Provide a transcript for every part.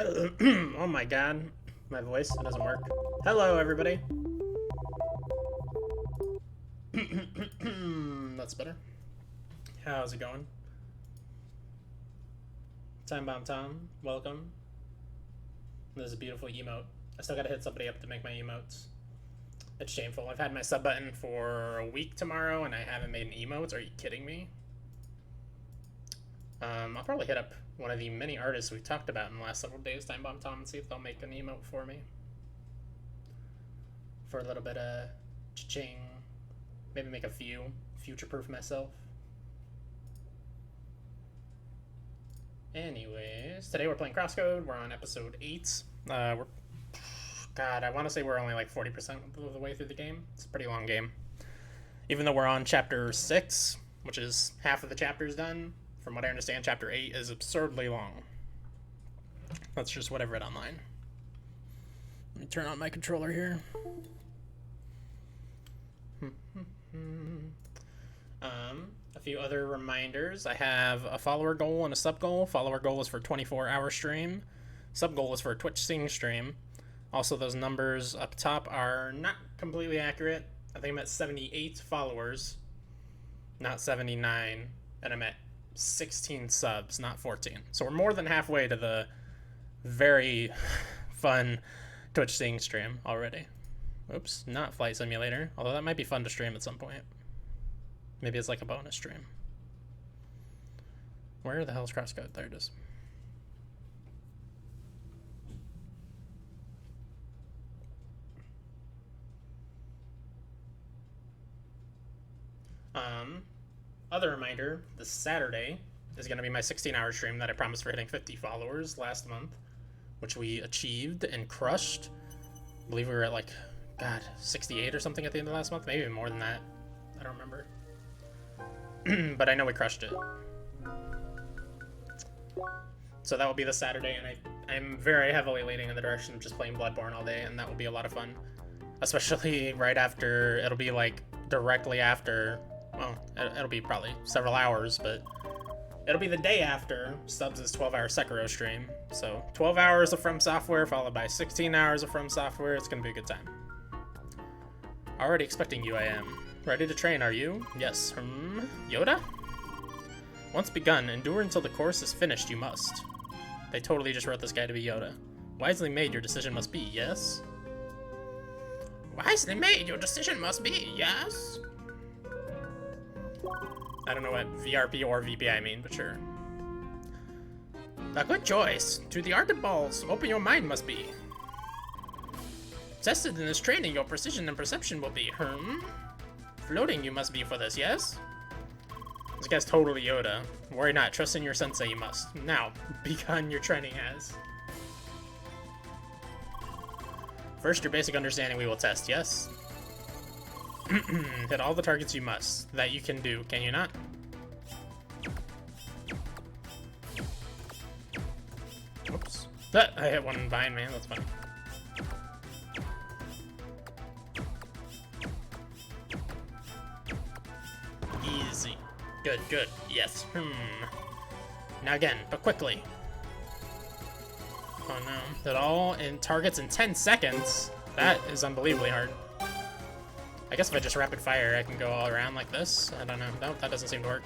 Oh my god, my voice, it doesn't work. Hello, everybody. That's better. How's it going? Time Bomb Tom, welcome. There's a beautiful emote. I still gotta hit somebody up to make my emotes. It's shameful. I've had my sub button for a week tomorrow and I haven't made an emotes. Are you kidding me? I'll probably hit up one of the many artists we've talked about in the last several days, Time Bomb Tom, and see if they'll make an emote for me. For a little bit of cha-ching. Maybe make a few. Future-proof myself. Anyways, today we're playing CrossCode. We're on episode 8. God, I want to say we're only like 40% of the way through the game. It's a pretty long game. Even though we're on chapter 6, which is half of the chapters done, from what I understand, chapter 8 is absurdly long. That's just what I've read online. Let me turn on my controller here. A few other reminders. I have a follower goal and a sub goal. Follower goal is for 24-hour stream. Sub goal is for a Twitch sing stream. Also, those numbers up top are not completely accurate. I think I'm at 78 followers, not 79, and I'm at 16 subs, not 14. So we're more than halfway to the very fun Twitch sing stream already. Oops, not Flight Simulator, although that might be fun to stream at some point. Maybe it's like a bonus stream. Where the hell's CrossCode? There it is. Other reminder, this Saturday is going to be my 16-hour stream that I promised for hitting 50 followers last month, which we achieved and crushed. I believe we were at like, God, 68 or something at the end of last month, maybe more than that. I don't remember. But I know we crushed it. So that will be this Saturday, and I'm very heavily leaning in the direction of just playing Bloodborne all day, and that will be a lot of fun. Especially right after, it'll be like directly after, well, it'll be probably several hours, but it'll be the day after Stubbs' 12-hour Sekiro stream. So 12 hours of From Software followed by 16 hours of From Software. It's going to be a good time. Already expecting you, I am. Ready to train, are you? Yes. Yoda? Once begun, endure until the course is finished, you must. They totally just wrote this guy to be Yoda. Wisely made, your decision must be, yes? Wisely made, your decision must be, yes? I don't know what VRP or VPI mean, but sure. A good choice. To the ardent balls, open your mind must be. Tested in this training, your precision and perception will be, Floating you must be for this, yes? This guy's totally Yoda. Worry not, trust in your sensei you must. Now, begun your training as. First, your basic understanding we will test, yes? Hit all the targets you must. That you can do, can you not? Whoops. I hit one behind me, that's funny. Easy. Good, good. Yes. Now again, but quickly. Oh no. Hit all in targets in 10 seconds? That is unbelievably hard. I guess if I just rapid fire, I can go all around like this. I don't know. Nope, that doesn't seem to work.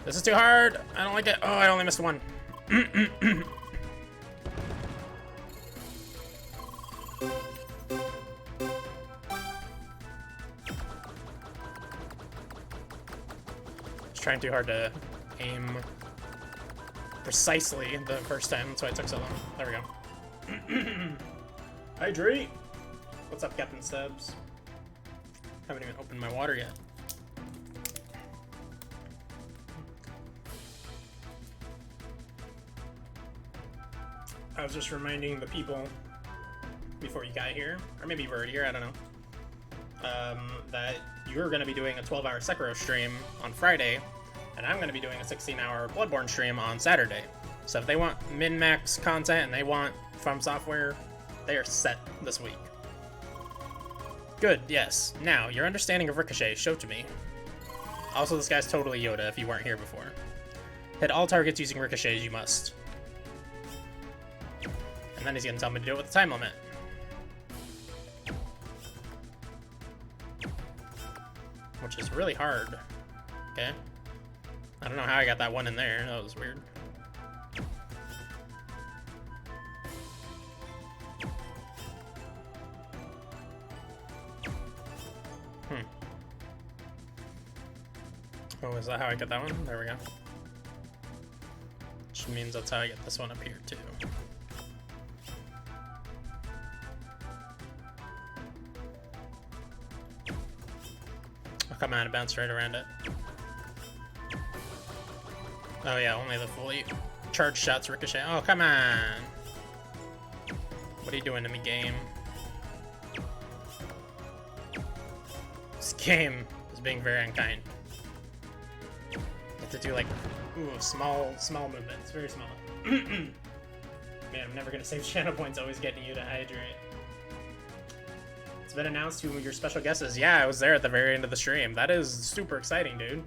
This is too hard. I don't like it. Oh, I only missed one. Just trying too hard to aim precisely the first time. That's why it took so long. There we go. Hydrate! What's up, Captain Stubbs? Haven't even opened my water yet. I was just reminding the people before you got here, or maybe you were already here, I don't know, that you're going to be doing a 12-hour Sekiro stream on Friday, and I'm going to be doing a 16-hour Bloodborne stream on Saturday. So if they want min-max content and they want From Software, they are set this week. Good, yes. Now, your understanding of Ricochet, show to me. Also, this guy's totally Yoda if you weren't here before. Hit all targets using ricochets, you must. And then he's gonna tell me to do it with the time limit. Which is really hard. Okay. I don't know how I got that one in there. That was weird. Oh, is that how I get that one? There we go. Which means that's how I get this one up here, too. Oh, come on, it bounced right around it. Oh, yeah, only the fully charged shots ricochet. Oh, come on! What are you doing to me, game? This game is being very unkind. To do like, ooh, small movements, very small. Man, I'm never gonna save channel points, always getting you to hydrate. It's been announced who your special guest is. Yeah, I was there at the very end of the stream. That is super exciting, dude.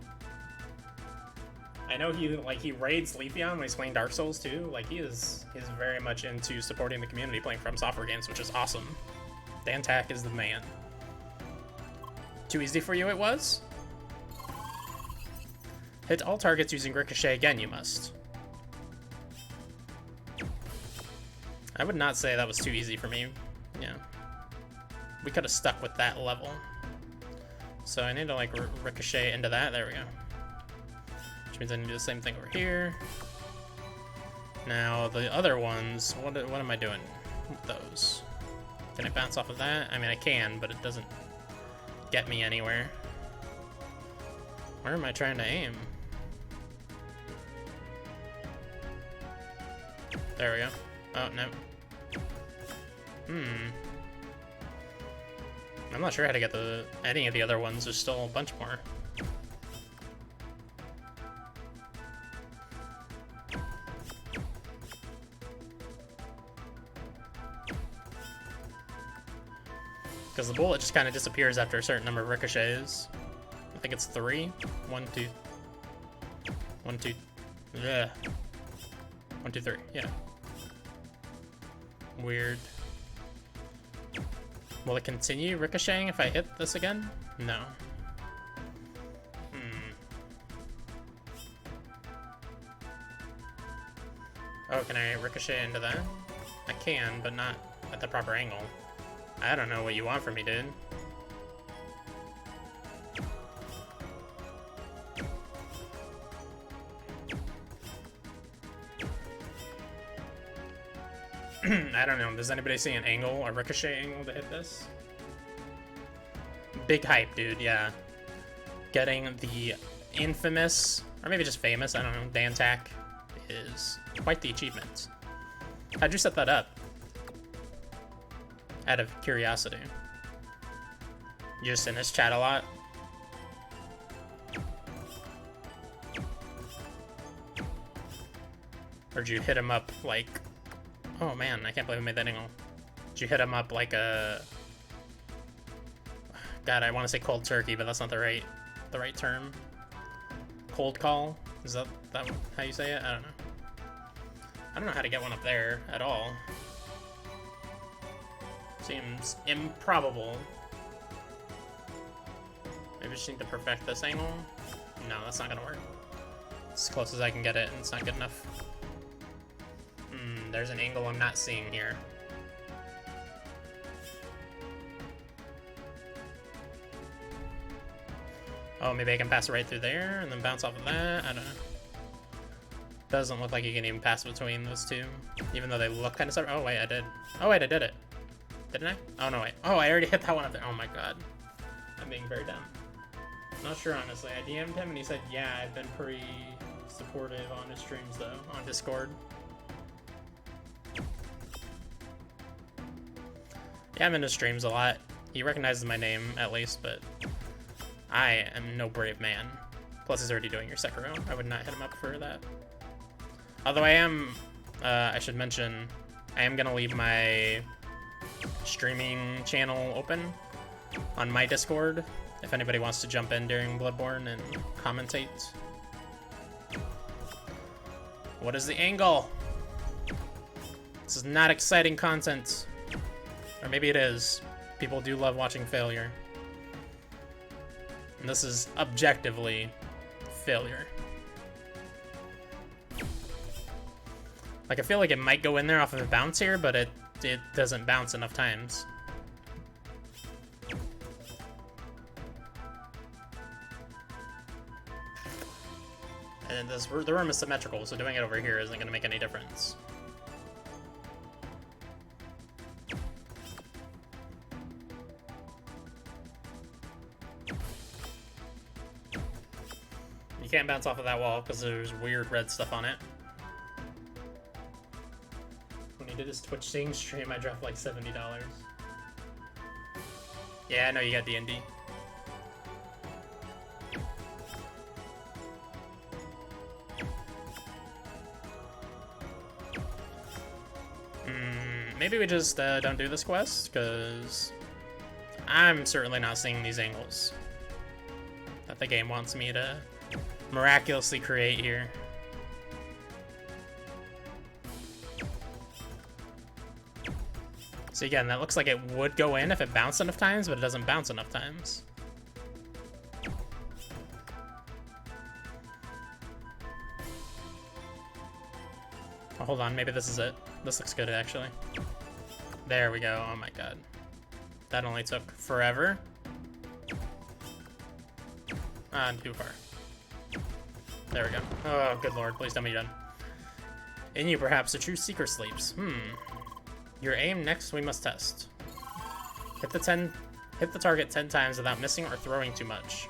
I know he raids Leafeon when he's playing Dark Souls too. Like he's very much into supporting the community playing From Software games, which is awesome. Dan Tack is the man. Too easy for you it was? Hit all targets using ricochet again, you must. I would not say that was too easy for me. Yeah. We could have stuck with that level. So I need to like ricochet into that. There we go. Which means I need to do the same thing over here. Now the other ones, what am I doing with those? Can I bounce off of that? I mean I can, but it doesn't get me anywhere. Where am I trying to aim? There we go. Oh, no. I'm not sure how to get any of the other ones. There's still a bunch more. Because the bullet just kind of disappears after a certain number of ricochets. I think it's 3. 1, 2. 1, 2. Yeah. 1, 2, 3. Yeah. Weird. Will it continue ricocheting if I hit this again? No. Oh, can I ricochet into that? I can, but not at the proper angle. I don't know what you want from me, dude. I don't know. Does anybody see an angle, a ricochet angle to hit this? Big hype, dude, yeah. Getting the infamous, or maybe just famous, I don't know, Dan Tack is quite the achievement. How'd you set that up? Out of curiosity. You just in his chat a lot? Or did you hit him up like... Oh man, I can't believe I made that angle. Did you hit him up like a... God, I want to say cold turkey, but that's not the right term. Cold call? Is that how you say it? I don't know. I don't know how to get one up there at all. Seems improbable. Maybe I just need to perfect this angle. No, that's not gonna work. It's as close as I can get it, and it's not good enough. There's an angle I'm not seeing here. Oh, maybe I can pass it right through there and then bounce off of that? I don't know. Doesn't look like you can even pass between those two, even though they look kind of separate. Oh, wait, I did. Oh, wait, I did it. Didn't I? Oh, no, wait. Oh, I already hit that one up there. Oh, my God. I'm being very dumb. Not sure, honestly. I DM'd him, and he said, yeah, I've been pretty supportive on his streams, though, on Discord. Yeah, I'm in his streams a lot. He recognizes my name, at least, but I am no brave man. Plus, he's already doing your Sekiro. I would not hit him up for that. Although I am, I should mention, I am going to leave my streaming channel open on my Discord if anybody wants to jump in during Bloodborne and commentate. What is the angle? This is not exciting content. Or maybe it is. People do love watching failure. And this is objectively failure. Like, I feel like it might go in there off of a bounce here, but it doesn't bounce enough times. And the room is symmetrical, so doing it over here isn't going to make any difference. You can't bounce off of that wall because there's weird red stuff on it. When he did his Twitch stream, I dropped like $70. Yeah, I know you got D&D. Maybe we just don't do this quest, because I'm certainly not seeing these angles that the game wants me to miraculously create here. So again, that looks like it would go in if it bounced enough times, but it doesn't bounce enough times. Oh, hold on, maybe this is it. This looks good, actually. There we go. Oh my god. That only took forever. Too far. There we go. Oh, good lord. Please tell me you're done. In you, perhaps, a true seeker sleeps. Your aim next we must test. Hit the target 10 times without missing or throwing too much.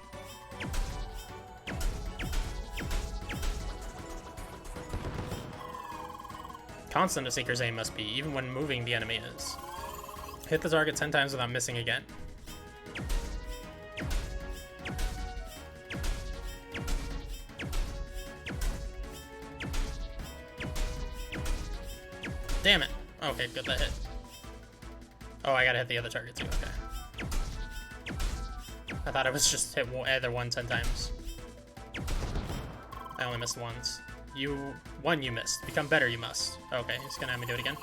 Constant a seeker's aim must be, even when moving the enemy is. Hit the target 10 times without missing again. Damn it. Okay, good, that hit. Oh, I gotta hit the other target too, okay. I thought it was just hit either one 10 times. I only missed once. One you missed. Become better you must. Okay, he's gonna have me do it again.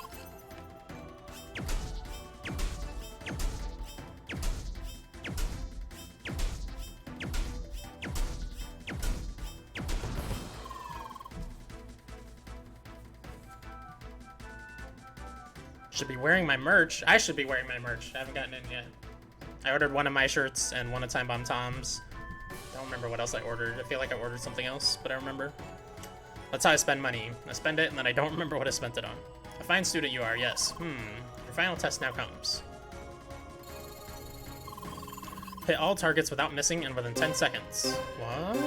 Should be wearing my merch. I should be wearing my merch. I haven't gotten in yet. I ordered one of my shirts and one of Time Bomb Tom's. Don't remember what else I ordered. I feel like I ordered something else, but I remember. That's how I spend money. I spend it and then I don't remember what I spent it on. A fine student you are, yes. Your final test now comes. Hit all targets without missing and within 10 seconds. What?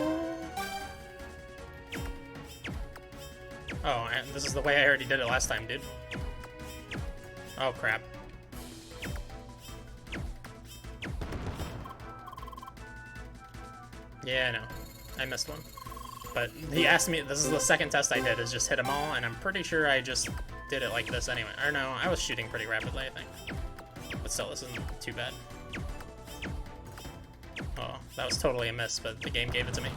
Oh, and this is the way I already did it last time, dude. Oh, crap. Yeah, I know. I missed one. But he asked me, this is the second test I did, is just hit them all, and I'm pretty sure I just did it like this anyway. Or no, I was shooting pretty rapidly, I think. But still, this isn't too bad. Oh, that was totally a miss, but the game gave it to me.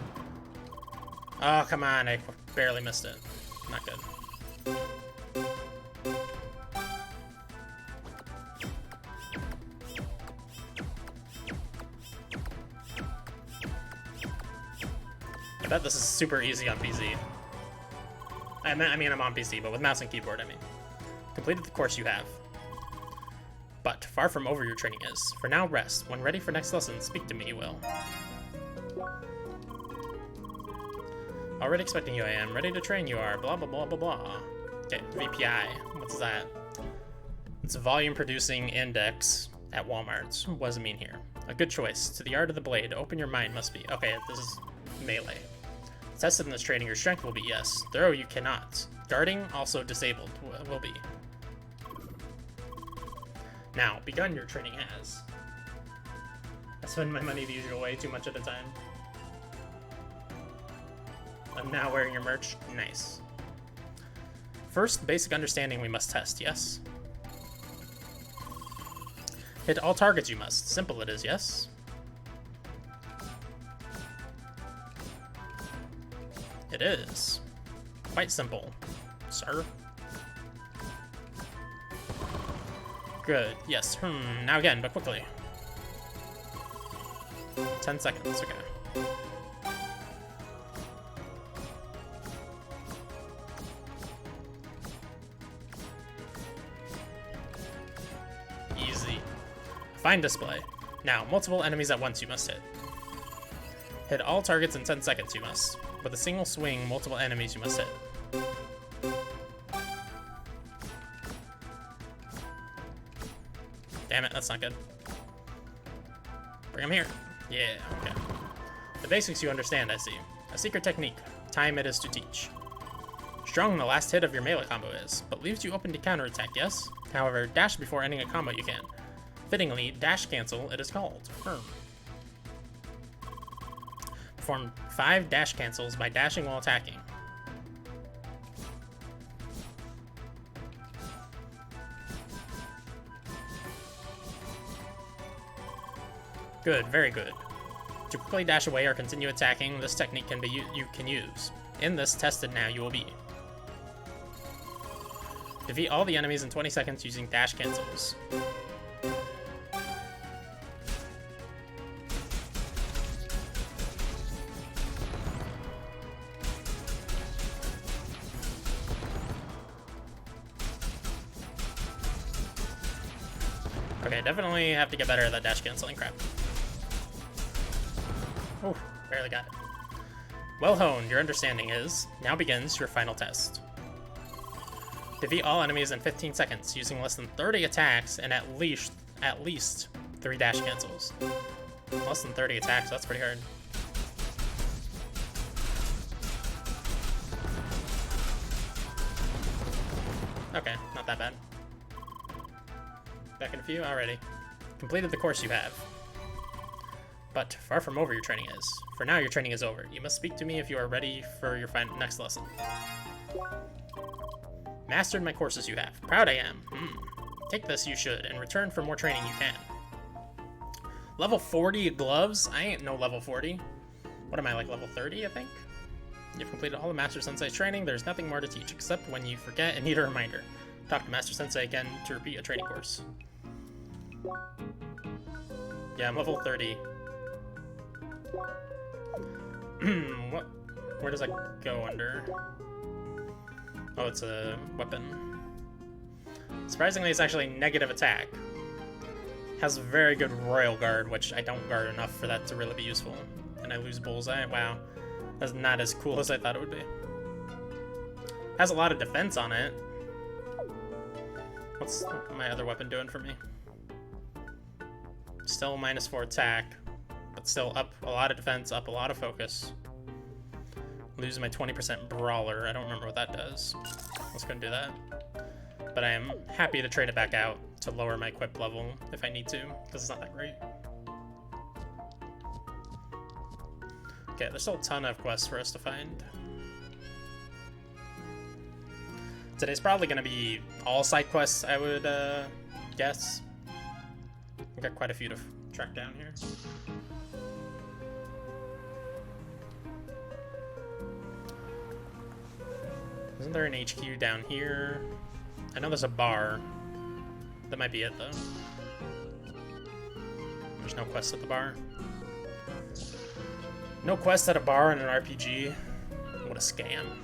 Oh, come on, I barely missed it. Not good. I bet this is super easy on PC. I mean, I'm on PC, but with mouse and keyboard, I mean. Completed the course you have. But far from over your training is. For now, rest. When ready for next lesson, speak to me, you will. Already expecting you I am. Ready to train you are. Blah, blah, blah, blah, blah. Okay, VPI. What's that? It's a volume producing index at Walmart. What does it mean here? A good choice. To the art of the blade, open your mind must be. Okay, this is melee. Tested in this training, your strength will be yes. Throw you cannot. Darting, also disabled, will be. Now, begun your training has. I spend my money the usual way, too much at a time. I'm now wearing your merch. Nice. First, basic understanding we must test, yes? Hit all targets you must. Simple it is, yes? It is. quite simple, sir. Good. Yes. Now again, but quickly. 10 seconds. Okay. Easy. Fine display. Now, multiple enemies at once you must hit. Hit all targets in 10 seconds you must. With a single swing, multiple enemies you must hit. Damn it, that's not good. Bring him here. Yeah, okay. The basics you understand, I see. A secret technique. Time it is to teach. Strong the last hit of your melee combo is, but leaves you open to counterattack, yes? However, dash before ending a combo you can. Fittingly, dash cancel it is called. Perform 5 dash cancels by dashing while attacking. Good, very good. To quickly dash away or continue attacking, this technique can be you can use. In this tested now you will be. Defeat all the enemies in 20 seconds using dash cancels. Okay, definitely have to get better at that dash canceling crap. Oh, barely got it. Well honed, your understanding is. Now begins your final test. Defeat all enemies in 15 seconds using less than 30 attacks and at least 3 dash cancels. Less than 30 attacks, that's pretty hard. Okay, not that bad. Back in a few? Alrighty. Completed the course you have. But far from over your training is. For now, your training is over. You must speak to me if you are ready for your next lesson. Mastered my courses you have. Proud I am. Take this, you should. In return for more training, you can. Level 40 gloves? I ain't no level 40. What am I, like level 30, I think? You've completed all the Master Sensei's training. There's nothing more to teach, except when you forget and need a reminder. Talk to Master Sensei again to repeat a training course. Yeah, I'm level 30. What? Where does that go under? Oh, it's a weapon. Surprisingly, it's actually negative attack. Has very good Royal Guard, which I don't guard enough for that to really be useful. And I lose Bullseye. Wow. That's not as cool as I thought it would be. Has a lot of defense on it. What's my other weapon doing for me? Still -4 attack, but still up a lot of defense, up a lot of focus. Losing my 20% brawler. I don't remember what that does. Let's go and do that. But I am happy to trade it back out to lower my equip level if I need to, because it's not that great. Okay, there's still a ton of quests for us to find. Today's probably going to be all side quests, I would guess. We've got quite a few to track down here. Isn't there an HQ down here? I know there's a bar. That might be it, though. There's no quest at the bar. No quest at a bar in an RPG. What a scam.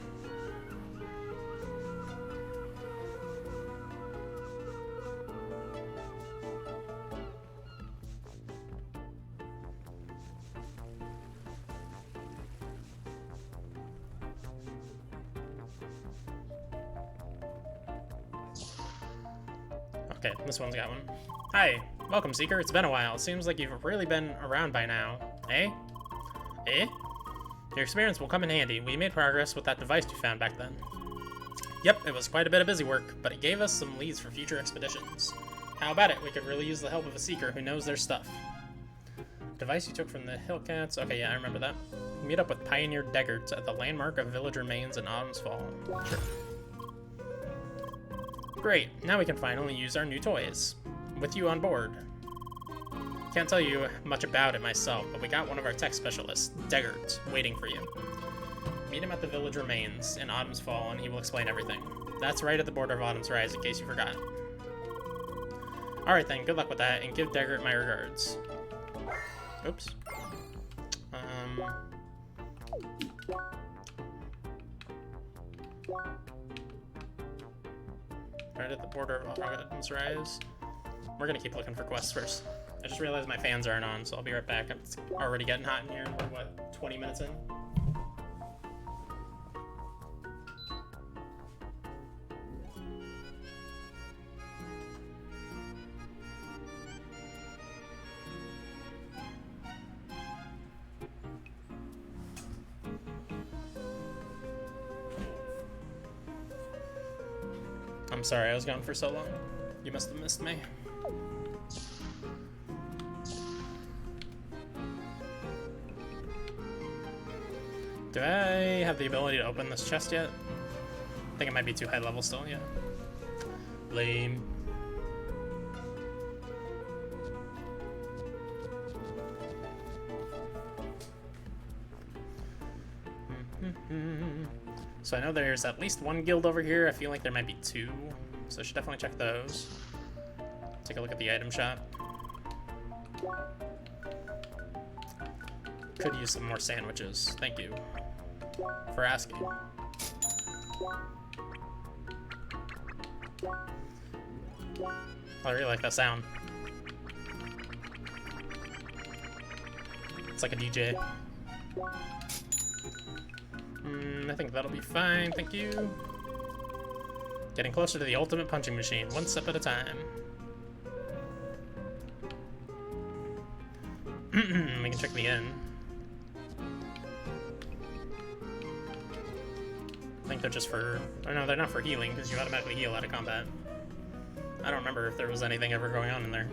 Okay, this one's got one. Hi, welcome, Seeker. It's been a while. Seems like you've really been around by now. Eh? Eh? Your experience will come in handy. We made progress with that device you found back then. Yep, it was quite a bit of busy work, but it gave us some leads for future expeditions. How about it? We could really use the help of a Seeker who knows their stuff. Device you took from the Hillcats. Okay, yeah, I remember that. Meet up with Pioneer Deggarts at the landmark of village remains in Autumn's Fall. Sure. Great, now we can finally use our new toys. With you on board. Can't tell you much about it myself, but we got one of our tech specialists, Deggart, waiting for you. Meet him at the village remains in Autumn's Fall, and he will explain everything. That's right at the border of Autumn's Rise, in case you forgot. Alright then, good luck with that, and give Daggert my regards. Oops. Right at the border of Autumn's Rise. We're gonna keep looking for quests first. I just realized my fans aren't on, so I'll be right back. It's already getting hot in here. We're, what, 20 minutes in? I'm sorry I was gone for so long. You must have missed me. Do I have the ability to open this chest yet? I think it might be too high level still, yeah. Lame. So I know there's at least one guild over here. I feel like there might be two. So I should definitely check those. Take a look at the item shop. Could use some more sandwiches. Thank you for asking. I really like that sound. It's like a DJ. I think that'll be fine, thank you. Getting closer to the ultimate punching machine, one step at a time. We can check the inn. I think they're just for... Oh no, they're not for healing, because you automatically heal out of combat. I don't remember if there was anything ever going on in there.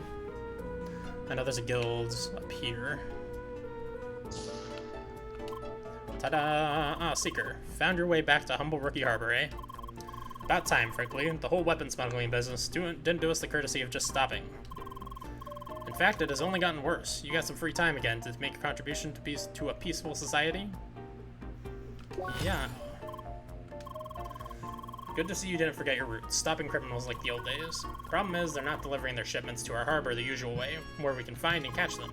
I know there's a guild up here. Ta-da! Ah, Seeker. Found your way back to humble Rookie Harbor, eh? About time, frankly. The whole weapon smuggling business didn't do us the courtesy of just stopping. In fact, it has only gotten worse. You got some free time again to make a contribution to a peaceful society? Yeah. Good to see you didn't forget your roots, stopping criminals like the old days. Problem is, they're not delivering their shipments to our harbor the usual way, where we can find and catch them.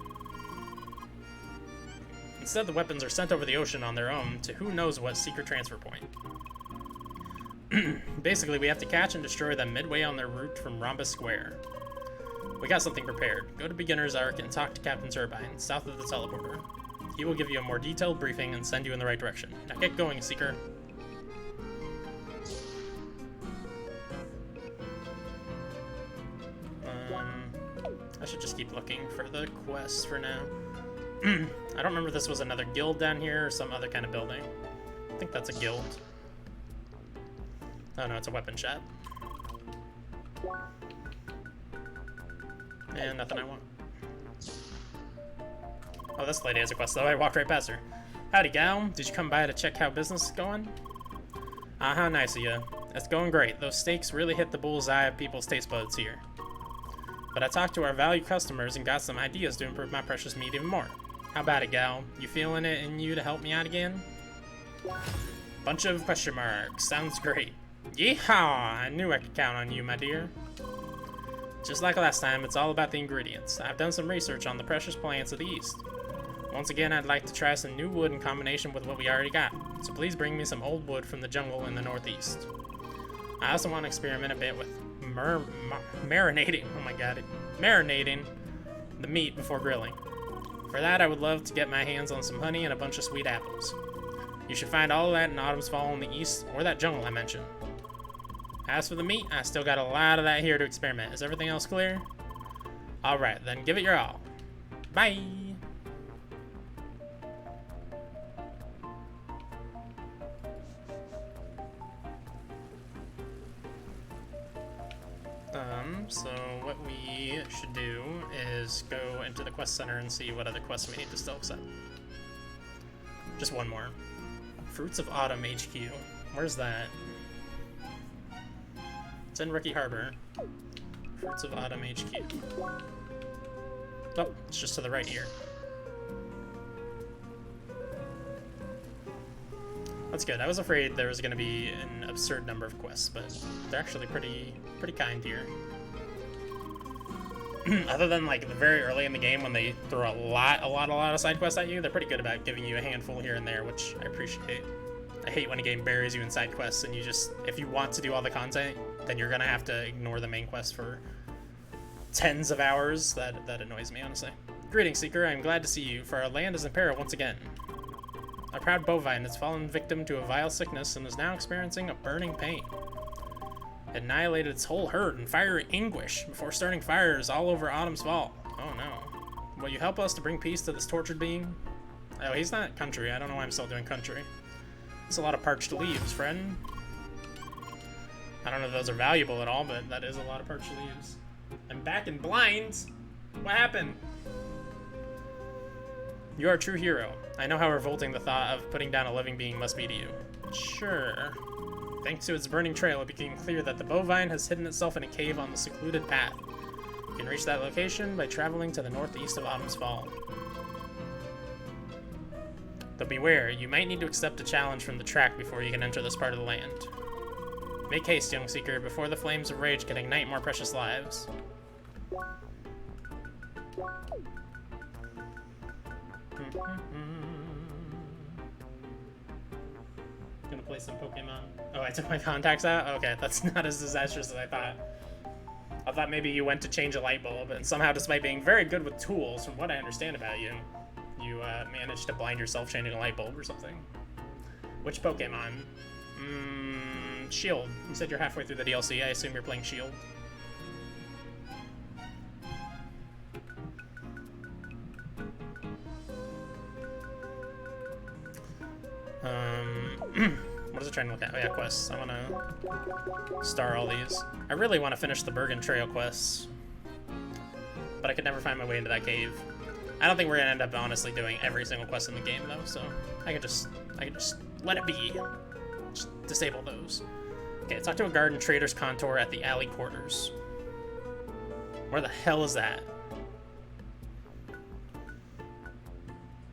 Instead, the weapons are sent over the ocean on their own to who knows what secret transfer point. Basically, we have to catch and destroy them midway on their route from Rhombus Square. We got something prepared. Go to Beginner's Arc and talk to Captain Turbine, south of the teleporter. He will give you a more detailed briefing and send you in the right direction. Now get going, Seeker. I should just keep looking for the quests for now. I don't remember if this was another guild down here or some other kind of building. I think that's a guild. Oh no, it's a weapon shop. And nothing I want. Oh, this lady has a quest though. I walked right past her. Howdy, gal. Did you come by to check how business is going? Ah, how nice of you. It's going great. Those steaks really hit the bullseye of people's taste buds here. But I talked to our valued customers and got some ideas to improve my precious meat even more. How about it, gal? You feeling it in you to help me out again? Bunch of question marks. Sounds great. Yeehaw! I knew I could count on you, my dear. Just like last time, it's all about the ingredients. I've done some research on the precious plants of the East. Once again, I'd like to try some new wood in combination with what we already got. So please bring me some old wood from the jungle in the northeast. I also want to experiment a bit with marinating. Oh my god, marinating the meat before grilling. For that, I would love to get my hands on some honey and a bunch of sweet apples. You should find all of that in Autumn's Fall in the east, or that jungle I mentioned. As for the meat, I still got a lot of that here to experiment. Is everything else clear? Alright, then give it your all. Bye! So what we should do is go into the quest center and see what other quests we need to still accept. Just one more. Fruits of Autumn HQ. Where's that? It's in Rookie Harbor. Fruits of Autumn HQ. Oh, it's just to the right here. That's good. I was afraid there was going to be an absurd number of quests, but they're actually pretty kind here. Other than like the very early in the game when they throw a lot of side quests at you, they're pretty good about giving you a handful here and there, which I appreciate. I hate when a game buries you in side quests and you just, if you want to do all the content, then you're gonna have to ignore the main quest for tens of hours. That annoys me, honestly. Greetings, Seeker. I'm glad to see you, for our land is in peril once again. A proud bovine has fallen victim to a vile sickness and is now experiencing a burning pain. It annihilated its whole herd in fiery anguish before starting fires all over Autumn's Fall. Oh no. Will you help us to bring peace to this tortured being? Oh, he's not country. I don't know why I'm still doing country. It's a lot of parched leaves, friend. I don't know if those are valuable at all, but that is a lot of parched leaves. I'm back in blinds. What happened? You are a true hero. I know how revolting the thought of putting down a living being must be to you. Sure. Thanks to its burning trail, it became clear that the bovine has hidden itself in a cave on the secluded path. You can reach that location by traveling to the northeast of Autumn's Fall. But beware, you might need to accept a challenge from the track before you can enter this part of the land. Make haste, young seeker, before the flames of rage can ignite more precious lives. Gonna play some Pokemon. Oh, I took my contacts out? Okay, that's not as disastrous as I thought. I thought maybe you went to change a light bulb, and somehow, despite being very good with tools, from what I understand about you, you managed to blind yourself changing a light bulb or something. Which Pokemon? Shield. You said you're halfway through the DLC. I assume you're playing Shield. What is it trying to look at? Oh yeah, quests. I want to star all these. I really want to finish the Bergen Trail quests, but I could never find my way into that cave. I don't think we're gonna end up honestly doing every single quest in the game though, so I can just let it be. Just disable those. Okay, talk to a garden trader's contour at the alley quarters. Where the hell is that?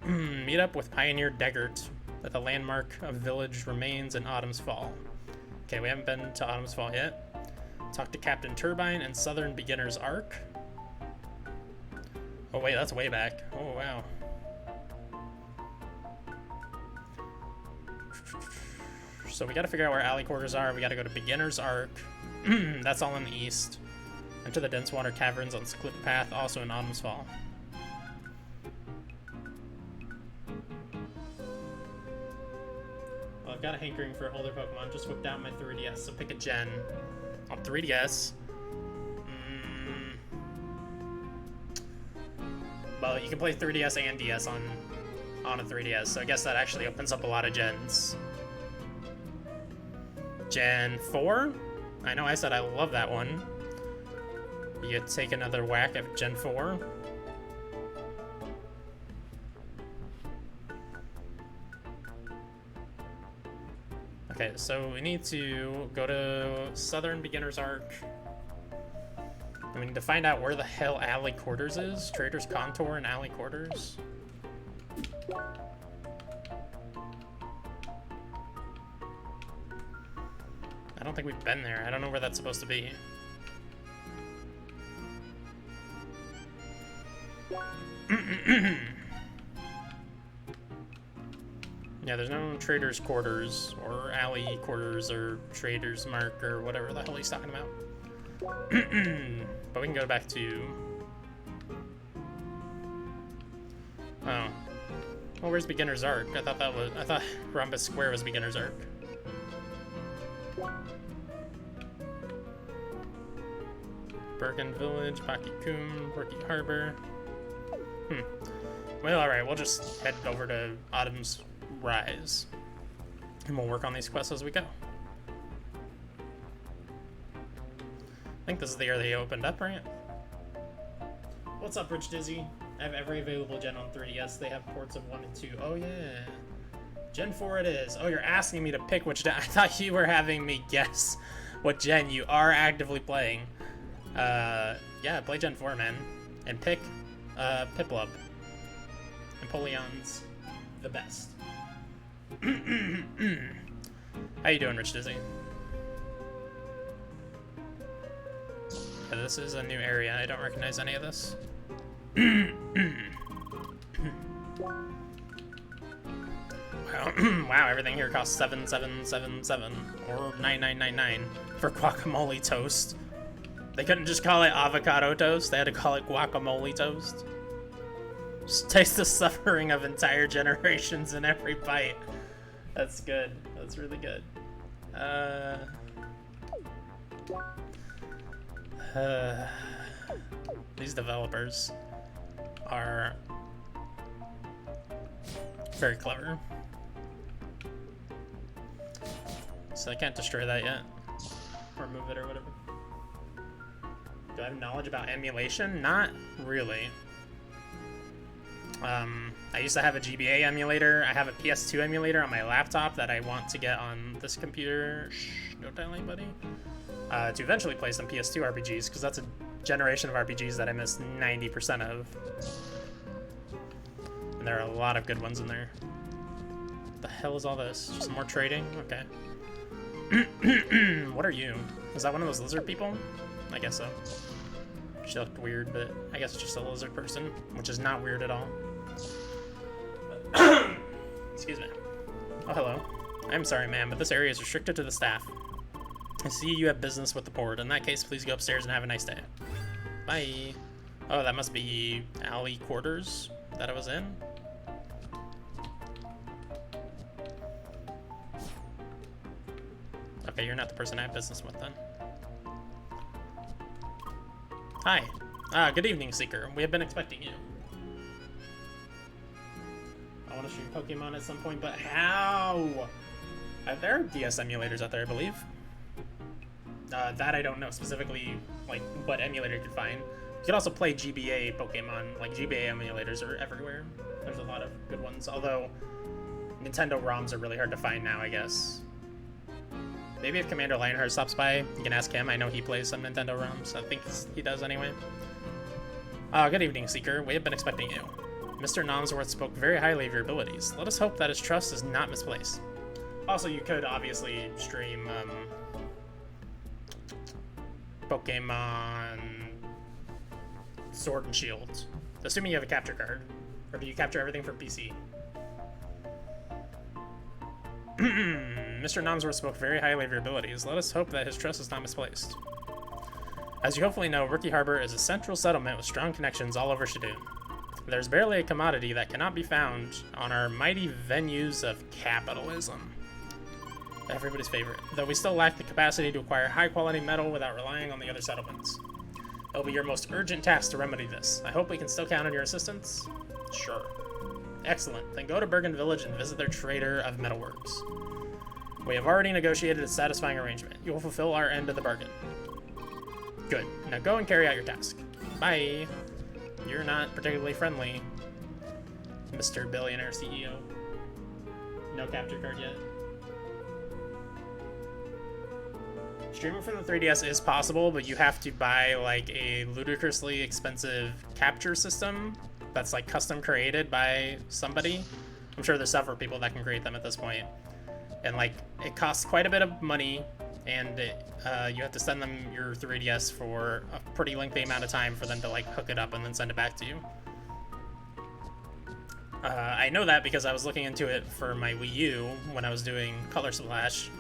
Meet up with Pioneer Deggart at the landmark of village remains in Autumn's Fall. Okay, we haven't been to Autumn's Fall yet. Talk to Captain Turbine and Southern Beginner's Arc. Oh wait, that's way back. Oh wow. So we gotta figure out where alley quarters are. We gotta go to Beginner's Arc. That's all in the east. Enter the dense water caverns on Secluded Path, also in Autumn's Fall. Well, I've got a hankering for older Pokemon. Just whipped out my 3DS, so pick a gen. On 3DS. Well, you can play 3DS and DS on a 3DS, so I guess that actually opens up a lot of gens. Gen 4? I know I said I love that one. You take another whack at Gen 4. Okay, so we need to go to Southern Beginner's Arc. And we need to find out where the hell Alley Quarters is. Trader's Contour and Alley Quarters. I don't think we've been there. I don't know where that's supposed to be. Yeah, there's no Trader's Quarters, or Alley Quarters, or Trader's Mark, or whatever the hell he's talking about. But we can go back to... Oh. Well, where's Beginner's Arc? I thought Rhombus Square was Beginner's Arc. Bergen Village, Pakikun, Rookie Harbor. Well, alright, we'll just head over to Autumn's Rise. And we'll work on these quests as we go. I think this is the year they opened up, right? What's up, Rich Dizzy? I have every available gen on 3DS. They have ports of 1 and 2. Oh, yeah. Gen 4 it is. Oh, you're asking me to pick which gen. I thought you were having me guess what gen you are actively playing. Yeah, play Gen 4, man. And pick, Piplup. Empoleon's the best. How you doing, Rich Dizzy? Yeah, this is a new area. I don't recognize any of this. Wow, everything here costs 7,777 or 9,999 for guacamole toast. They couldn't just call it avocado toast, they had to call it guacamole toast. Just taste the suffering of entire generations in every bite. That's good. That's really good. These developers are very clever. So I can't destroy that yet. Or move it or whatever. Do I have knowledge about emulation? Not really. I used to have a GBA emulator. I have a PS2 emulator on my laptop that I want to get on this computer. Shh, don't tell anybody. To eventually play some PS2 RPGs, because that's a generation of RPGs that I missed 90% of. And there are a lot of good ones in there. What the hell is all this? Just more trading? Okay. What are you? Is that one of those lizard people? I guess so. She looked weird, but I guess it's just a lizard person, which is not weird at all. Excuse me. Oh, hello. I'm sorry, ma'am, but this area is restricted to the staff. I see you have business with the board. In that case, please go upstairs and have a nice day. Bye. Oh, that must be alley quarters that I was in. Okay, you're not the person I have business with then. Hi. Good evening, Seeker. We have been expecting you. I want to stream Pokemon at some point, but how? There are DS emulators out there, I believe. That I don't know specifically, like, what emulator you could find. You could also play GBA Pokemon. Like, GBA emulators are everywhere. There's a lot of good ones, although Nintendo ROMs are really hard to find now, I guess. Maybe if Commander Lionheart stops by, you can ask him. I know he plays some Nintendo ROMs. I think he does anyway. Good evening, Seeker. We have been expecting you. Mr. Nomsworth spoke very highly of your abilities. Let us hope that his trust is not misplaced. Also, you could obviously stream Pokemon Sword and Shield, assuming you have a capture card. Or do you capture everything from PC? Mr. Nomsworth spoke very highly of your abilities. Let us hope that his trust is not misplaced. As you hopefully know, Rookie Harbor is a central settlement with strong connections all over Shadoon. There's barely a commodity that cannot be found on our mighty venues of capitalism. Everybody's favorite. Though we still lack the capacity to acquire high-quality metal without relying on the other settlements. It'll be your most urgent task to remedy this. I hope we can still count on your assistance. Sure. Excellent. Then go to Bergen Village and visit their trader of metalworks. We have already negotiated a satisfying arrangement. You will fulfill our end of the bargain. Good. Now go and carry out your task. Bye. You're not particularly friendly, Mr. Billionaire CEO. No capture card yet. Streaming from the 3DS is possible, but you have to buy like a ludicrously expensive capture system that's like custom created by somebody. I'm sure there's several people that can create them at this point. And like it costs quite a bit of money, and you have to send them your 3DS for a pretty lengthy amount of time for them to like hook it up and then send it back to you. I know that because I was looking into it for my Wii U when I was doing Color Splash.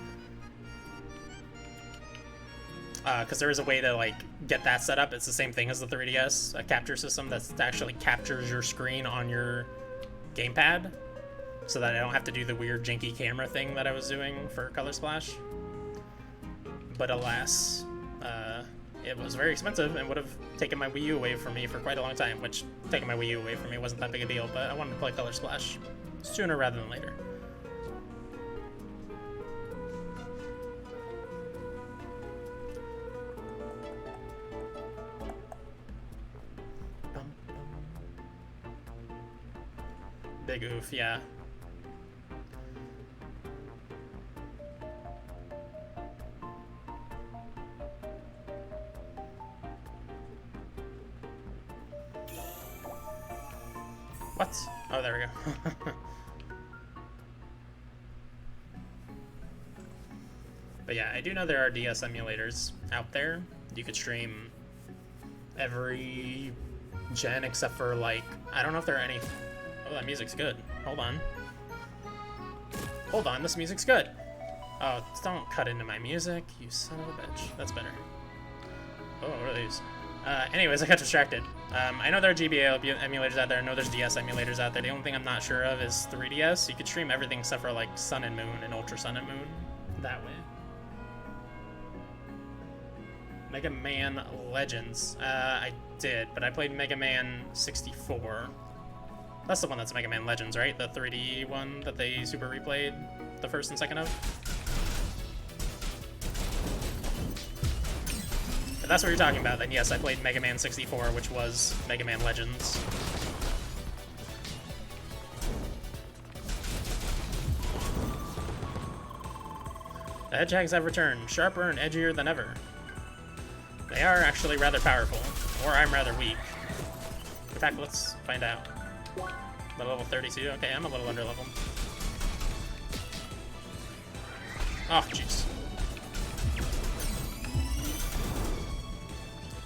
Because there is a way to like get that set up. It's the same thing as the 3DS, a capture system that actually captures your screen on your gamepad, so that I don't have to do the weird janky camera thing that I was doing for Color Splash. But alas, it was very expensive and would have taken my Wii U away from me for quite a long time, which taking my Wii U away from me wasn't that big a deal, but I wanted to play Color Splash sooner rather than later. Big oof, yeah. What? Oh, there we go. But yeah, I do know there are DS emulators out there. You could stream every gen except for, like, I don't know if there are any... Oh, that music's good. Hold on. Hold on, this music's good. Oh, don't cut into my music, you son of a bitch. That's better. Oh, what are these? Anyways, I got distracted. I know there are GBA emulators out there. I know there's DS emulators out there. The only thing I'm not sure of is 3DS. You could stream everything except for, like, Sun and Moon and Ultra Sun and Moon that way. Mega Man Legends. I did, but I played Mega Man 64. That's the one that's Mega Man Legends, right? The 3D one that they super replayed the first and second of? If that's what you're talking about, then yes, I played Mega Man 64, which was Mega Man Legends. The hedgehogs have returned, sharper and edgier than ever. They are actually rather powerful, or I'm rather weak. In fact, let's find out. The level 32, okay, I'm a little under leveled. Oh, jeez.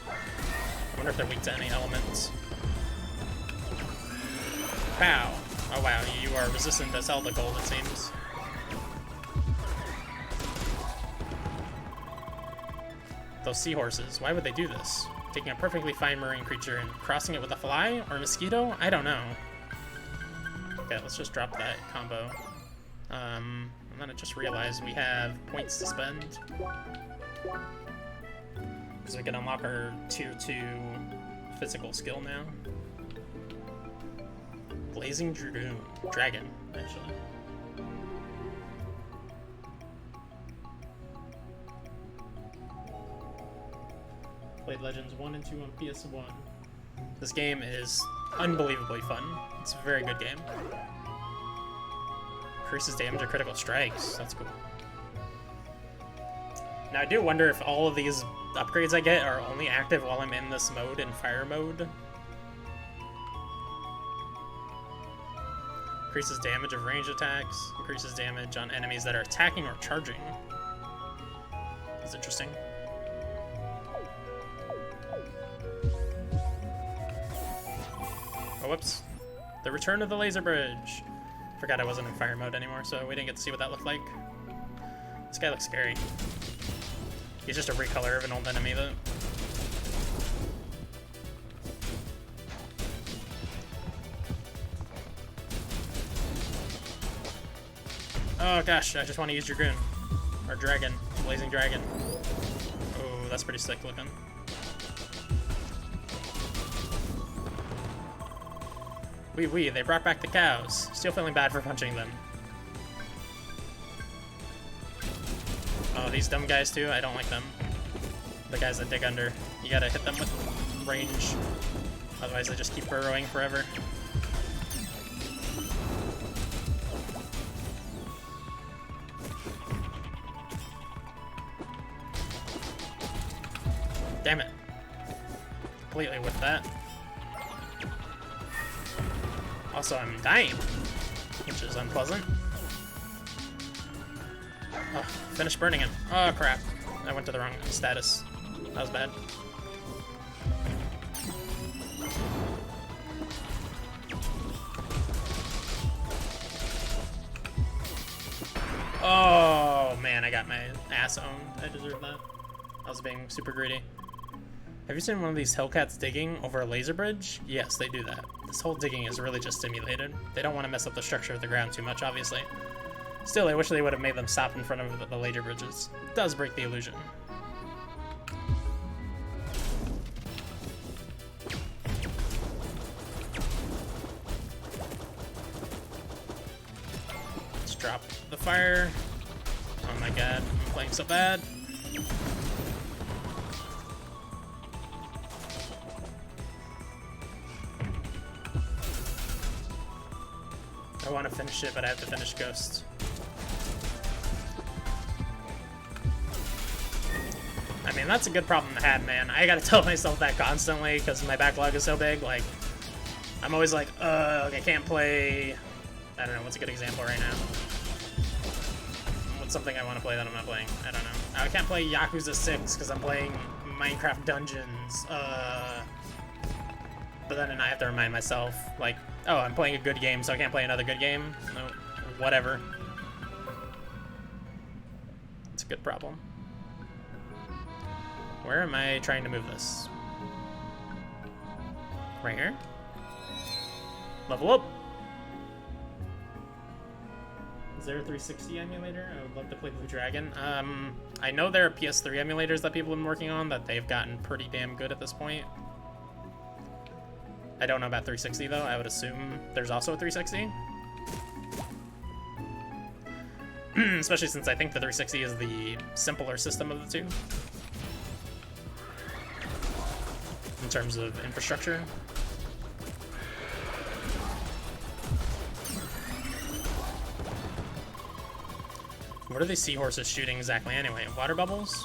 I wonder if they're weak to any elements. Pow! Oh wow, you are resistant to Zelda Gold, it seems. Those seahorses, why would they do this? Taking a perfectly fine marine creature and crossing it with a fly or a mosquito? I don't know. Okay, let's just drop that combo. And then I just realized we have points to spend. Because we can unlock our tier 2 physical skill now. Blazing Dragon, actually. Played Legends 1 and 2 on PS1. This game is unbelievably fun. It's a very good game. Increases damage or critical strikes. That's cool. Now I do wonder if all of these upgrades I get are only active while I'm in this mode, in fire mode. Increases damage of range attacks. Increases damage on enemies that are attacking or charging. That's interesting. Oh, whoops. The return of the laser bridge. Forgot I wasn't in fire mode anymore, so we didn't get to see what that looked like. This guy looks scary. He's just a recolor of an old enemy, though. Oh gosh, I just want to use Dragoon. Or Dragon. Blazing Dragon. Oh, that's pretty sick looking. Wee, they brought back the cows. Still feeling bad for punching them. Oh, these dumb guys too? I don't like them. The guys that dig under. You gotta hit them with range. Otherwise they just keep burrowing forever. Damn it. Completely with that. Also, I'm dying, which is unpleasant. Oh, finish burning him. Oh, crap. I went to the wrong status. That was bad. Oh, man, I got my ass owned. I deserve that. I was being super greedy. Have you seen one of these Hellcats digging over a laser bridge? Yes, they do that. This whole digging is really just simulated. They don't want to mess up the structure of the ground too much, obviously. Still, I wish they would have made them stop in front of the laser bridges. It does break the illusion. Let's drop the fire. Oh my god, I'm playing so bad. I want to finish it, but I have to finish Ghost. I mean, that's a good problem to have, man. I gotta tell myself that constantly, because my backlog is so big. Like, I'm always like, I can't play... I don't know, what's a good example right now? What's something I want to play that I'm not playing? I don't know. I can't play Yakuza 6 because I'm playing Minecraft Dungeons. But then I have to remind myself, like, oh, I'm playing a good game, so I can't play another good game? No, whatever. It's a good problem. Where am I trying to move this? Right here? Level up! Is there a 360 emulator? I would love to play Blue Dragon. I know there are PS3 emulators that people have been working on that they've gotten pretty damn good at this point. I don't know about 360 though. I would assume there's also a 360. Especially since I think the 360 is the simpler system of the two. In terms of infrastructure. What are these seahorses shooting exactly anyway? Water bubbles?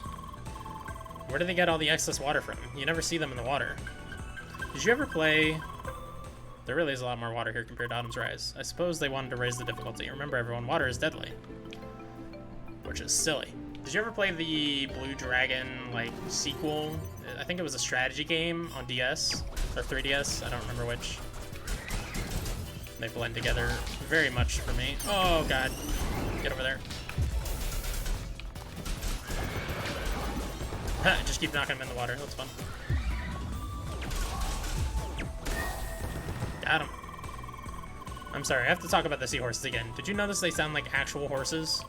Where do they get all the excess water from? You never see them in the water. Did you ever play... There really is a lot more water here compared to Autumn's Rise. I suppose they wanted to raise the difficulty. Remember everyone, water is deadly. Which is silly. Did you ever play the Blue Dragon, like, sequel? I think it was a strategy game on DS, or 3DS, I don't remember which. They blend together very much for me. Oh god, get over there. Just keep knocking him in the water, that's fun. Got him. I'm sorry, I have to talk about the seahorses again. Did you notice they sound like actual horses?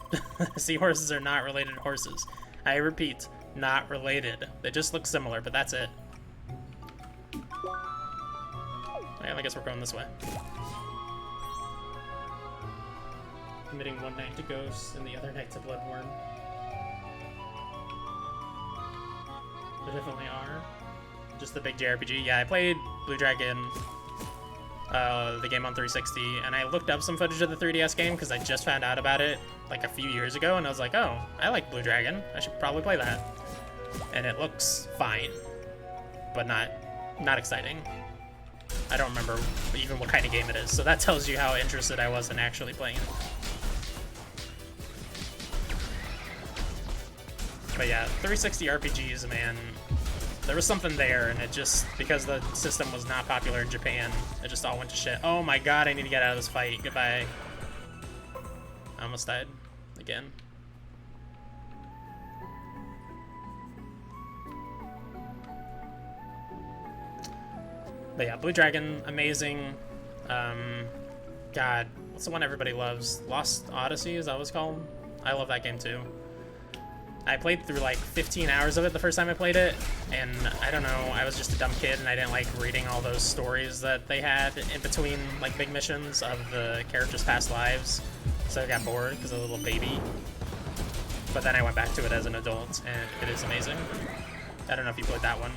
Seahorses are not related to horses. I repeat, not related. They just look similar, but that's it. Well, I guess we're going this way. Committing one night to Ghosts and the other night to Bloodborne. There definitely are. Just the big JRPG. Yeah, I played Blue Dragon, the game on 360, and I looked up some footage of the 3DS game because I just found out about it like a few years ago, and I was like, oh, I like Blue Dragon. I should probably play that. And it looks fine, but not exciting. I don't remember even what kind of game it is, so that tells you how interested I was in actually playing it. But yeah, 360 RPGs, man, there was something there, and it just, because the system was not popular in Japan, it just all went to shit. Oh my god, I need to get out of this fight. Goodbye. I almost died. Again. But yeah, Blue Dragon, amazing. God, what's the one everybody loves? Lost Odyssey, is that what it's called? I love that game too. I played through like 15 hours of it the first time I played it, and I don't know, I was just a dumb kid and I didn't like reading all those stories that they had in between like big missions of the characters' past lives, so I got bored because I was a little baby. But then I went back to it as an adult, and it is amazing. I don't know if you played that one.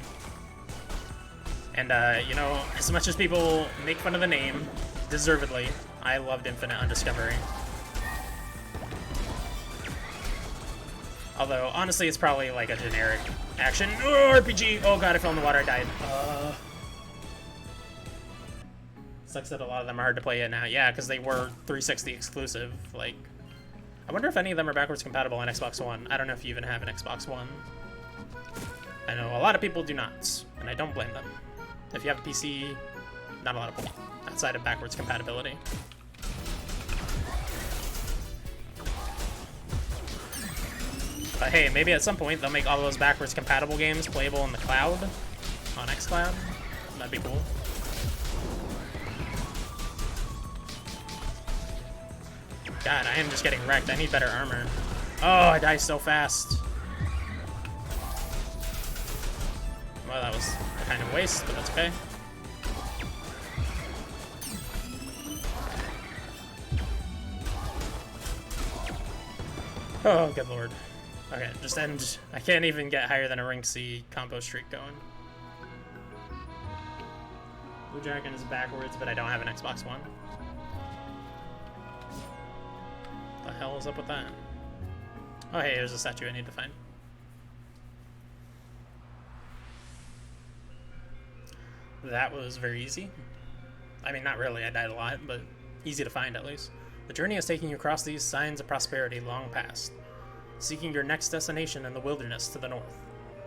And you know, as much as people make fun of the name, deservedly, I loved Infinite Undiscovery. Although, honestly, it's probably like a generic action RPG. Oh god, I fell in the water, I died. Sucks that a lot of them are hard to play now. Yeah, because they were 360 exclusive. Like, I wonder if any of them are backwards compatible on Xbox One. I don't know if you even have an Xbox One. I know a lot of people do not, and I don't blame them. If you have a PC, not a lot of people outside of backwards compatibility. But hey, maybe at some point they'll make all those backwards compatible games playable in the cloud, on xCloud. That'd be cool. God, I am just getting wrecked. I need better armor. Oh, I die so fast. Well, that was a kind of waste, but that's okay. Oh, good lord. Okay, just end. I can't even get higher than a rank C combo streak going. Blue Dragon is backwards, but I don't have an Xbox One. What the hell is up with that? Oh hey, there's a statue I need to find. That was very easy. I mean, not really, I died a lot, but easy to find at least. The journey is taking you across these signs of prosperity long past, seeking your next destination in the wilderness to the north.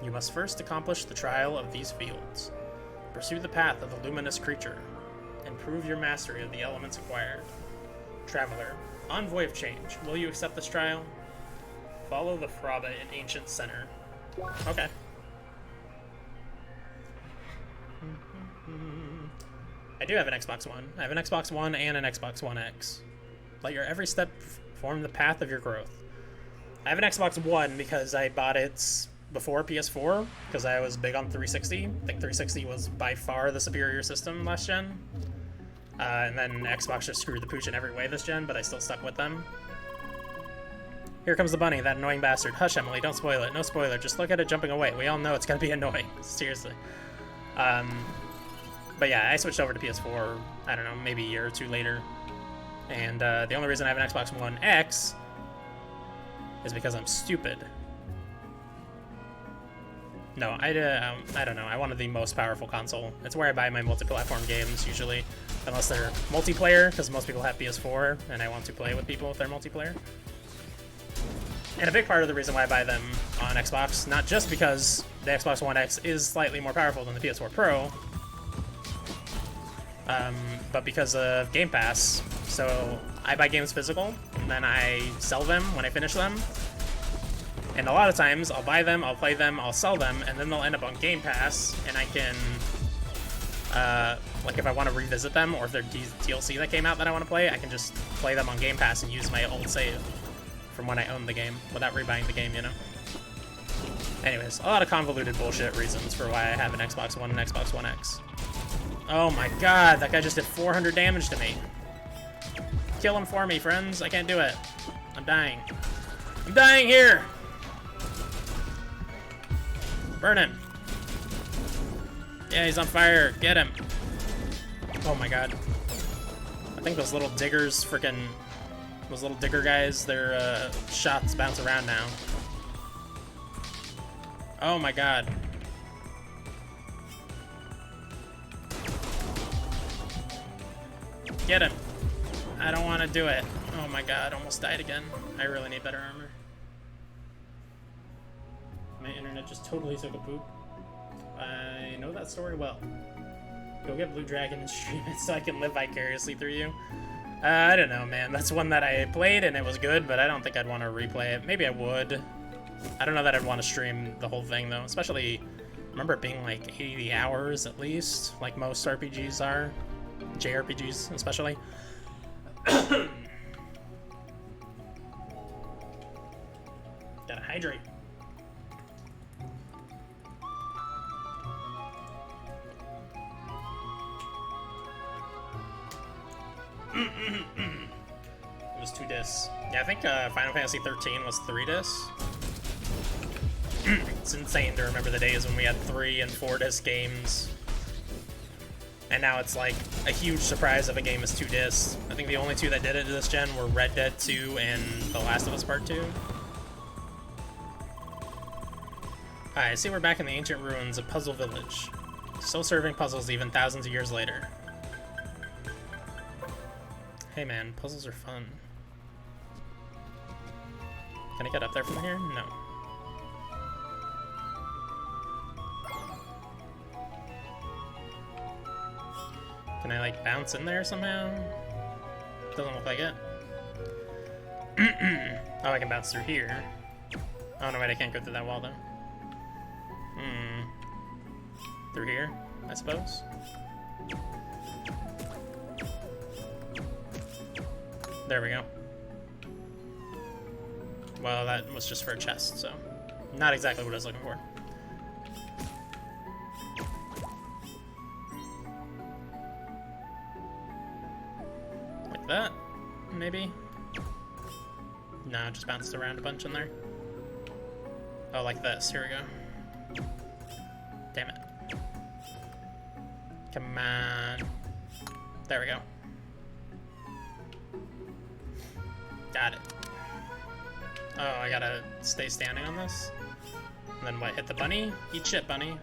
You must first accomplish the trial of these fields. Pursue the path of the luminous creature, and prove your mastery of the elements acquired. Traveler, envoy of change, will you accept this trial? Follow the Fraba in Ancient Center. Okay. I do have an Xbox One. I have an Xbox One and an Xbox One X. Let your every step form the path of your growth. I have an Xbox One because I bought it before PS4, because I was big on 360. I think 360 was by far the superior system last gen. And then Xbox just screwed the pooch in every way this gen, but I still stuck with them. Here comes the bunny, that annoying bastard. Hush, Emily, don't spoil it. No spoiler, just look at it jumping away. We all know it's gonna be annoying. Seriously. But yeah, I switched over to PS4, I don't know, maybe a year or two later. And the only reason I have an Xbox One X is because I'm stupid. No, I don't know. I wanted the most powerful console. It's where I buy my multi-platform games, usually. Unless they're multiplayer, because most people have PS4, and I want to play with people with their multiplayer. And a big part of the reason why I buy them on Xbox, not just because the Xbox One X is slightly more powerful than the PS4 Pro, but because of Game Pass. So I buy games physical, and then I sell them when I finish them. And a lot of times, I'll buy them, I'll play them, I'll sell them, and then they'll end up on Game Pass, and I can, like if I want to revisit them, or if they're DLC that came out that I want to play, I can just play them on Game Pass and use my old save from when I owned the game, without rebuying the game, you know? Anyways, a lot of convoluted bullshit reasons for why I have an Xbox One and Xbox One X. Oh my god, that guy just did 400 damage to me. Kill him for me, friends. I can't do it. I'm dying. I'm dying here! Burn him. Yeah, he's on fire. Get him. Oh my god. I think those little diggers those little digger guys, their shots bounce around now. Oh my god. Get him. I don't want to do it. Oh my god, almost died again. I really need better armor. My internet just totally took a poop. I know that story well. Go get Blue Dragon and stream it so I can live vicariously through you. I don't know, man. That's one that I played and it was good, but I don't think I'd want to replay it. Maybe I would. I don't know that I'd want to stream the whole thing, though. Especially, I remember it being like 80 hours at least, like most RPGs are. JRPGs, especially. Gotta hydrate. It was 2 discs. Yeah, I think Final Fantasy 13 was 3 discs. It's insane to remember the days when we had 3 and 4 disc games. And now it's like a huge surprise if a game is 2 discs. I think the only 2 that did it this gen were Red Dead 2 and The Last of Us Part 2. Alright, I see we're back in the ancient ruins of Puzzle Village. Still serving puzzles even thousands of years later. Hey man, puzzles are fun. Can I get up there from here? No. Can I like bounce in there somehow? Doesn't look like it. Oh, I can bounce through here. Oh no, wait, I can't go through that wall though. Through here, I suppose? There we go. Well, that was just for a chest, so not exactly what I was looking for. Like that, maybe? No, it just bounced around a bunch in there. Oh, like this. Here we go. Damn it. Come on. There we go. Got it. Oh, I gotta stay standing on this? And then what, hit the bunny? Eat shit, bunny.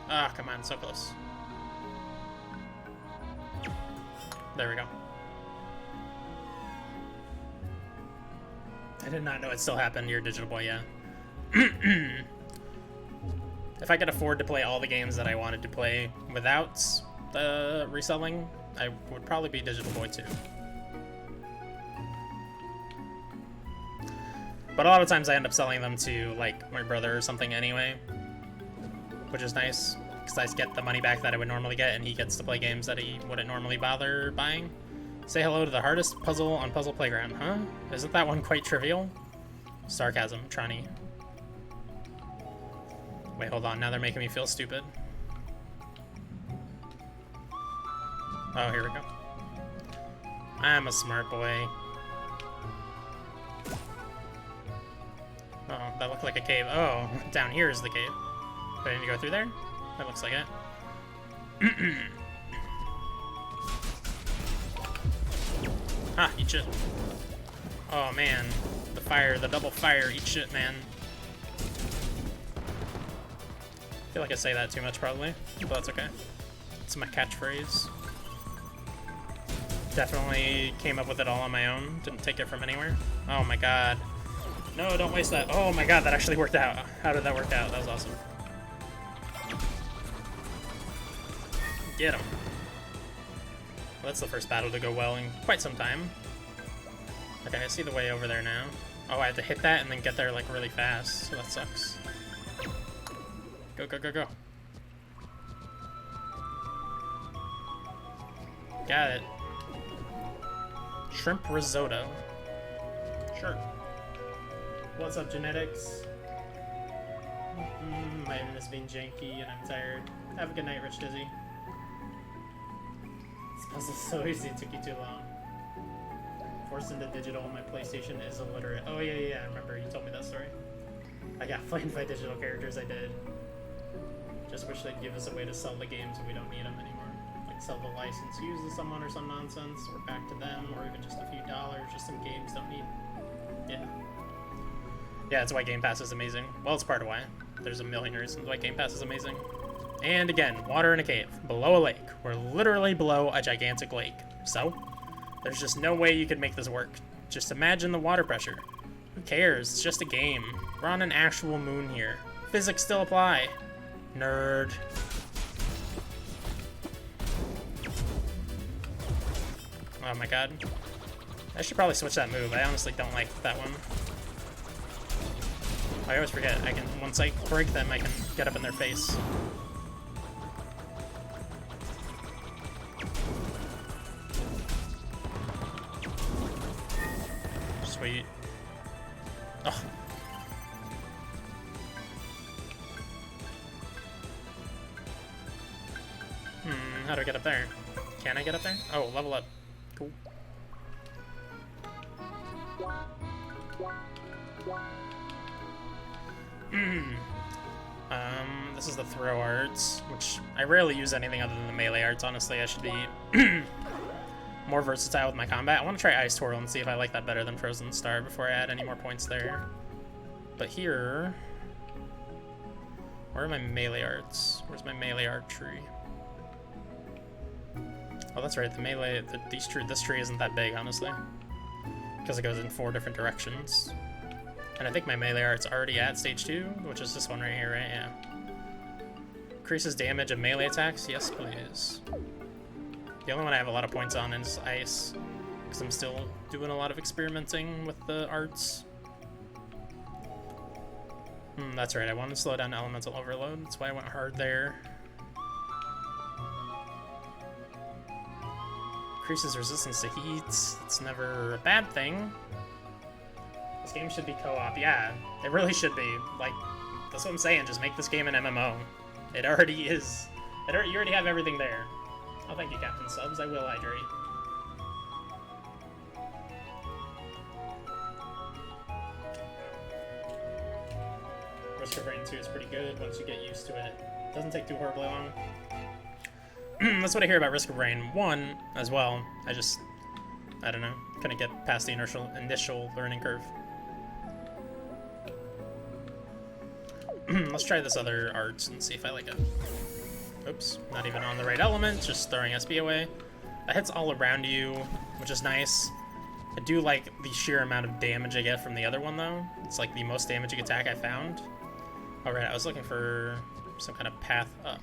Ah, come on, so close. There we go. I did not know it still happened. You're a digital boy, yeah. If I could afford to play all the games that I wanted to play without reselling, I would probably be digital boy too. But a lot of times I end up selling them to like my brother or something anyway, which is nice because I get the money back that I would normally get, and he gets to play games that he wouldn't normally bother buying. Say hello to the hardest puzzle on Puzzle Playground, huh? Isn't that one quite trivial? Sarcasm, Tronny. Wait, hold on. Now they're making me feel stupid. Oh, here we go. I'm a smart boy. Oh, that looked like a cave. Oh, down here is the cave. Do I need to go through there? That looks like it. Ah, eat shit. Oh, man. The fire, the double fire, eat shit, man. I feel like I say that too much, probably, but that's okay. It's my catchphrase. Definitely came up with it all on my own. Didn't take it from anywhere. Oh my god. No, don't waste that. Oh my god, that actually worked out. How did that work out? That was awesome. Get him. Well, that's the first battle to go well in quite some time. Okay, I see the way over there now. Oh, I have to hit that and then get there like really fast, so that sucks. Go, go, go, go. Got it. Shrimp risotto. Sure. What's up, genetics? My internet is being janky and I'm tired. Have a good night, Rich Dizzy. This puzzle's so easy, it took you too long. Forced into digital, my PlayStation is illiterate. Oh yeah, I remember, you told me that story. I got flamed by digital characters, I did. Just wish they'd give us a way to sell the games if we don't need them anymore. Like sell the license used to someone or some nonsense, or back to them, or even just a few dollars, just some games don't need. Yeah. Yeah, that's why Game Pass is amazing. Well, it's part of why. There's a million reasons why Game Pass is amazing. And again, water in a cave, below a lake. We're literally below a gigantic lake. So, there's just no way you could make this work. Just imagine the water pressure. Who cares? It's just a game. We're on an actual moon here. Physics still apply. Nerd. Oh my god. I should probably switch that move. I honestly don't like that one. I always forget. I can, once I break them, I can get up in their face. Sweet. Oh. How do I get up there? Can I get up there? Oh, level up. Cool. This is the throw arts, which I rarely use anything other than the melee arts, honestly. I should be more versatile with my combat. I want to try Ice Twirl and see if I like that better than Frozen Star before I add any more points there. But here... Where are my melee arts? Where's my melee art tree? Oh, that's right, the melee... this tree isn't that big, honestly. Because it goes in 4 different directions. And I think my melee art's already at stage 2, which is this one right here, right? Yeah. Increases damage of melee attacks? Yes, please. The only one I have a lot of points on is Ice, because I'm still doing a lot of experimenting with the arts. That's right, I wanted to slow down Elemental Overload, that's why I went hard there. Increases resistance to heat. It's never a bad thing. This game should be co-op. Yeah, it really should be. Like, that's what I'm saying. Just make this game an MMO. It already is. You already have everything there. Oh, thank you, Captain Subs. I will hydrate. Risk of Rain 2 is pretty good once you get used to it. Doesn't take too horribly long. That's what I hear about Risk of Rain 1 as well. I don't know, couldn't get past the initial learning curve. Let's try this other arts and see if I like it. Oops, not even on the right element, just throwing SP away. That hits all around you, which is nice. I do like the sheer amount of damage I get from the other one, though. It's like the most damaging attack I found. All right, I was looking for some kind of path up.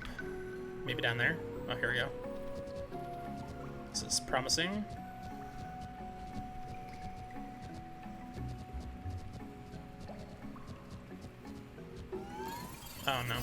Maybe down there? Oh, here we go. This is promising. Oh, no.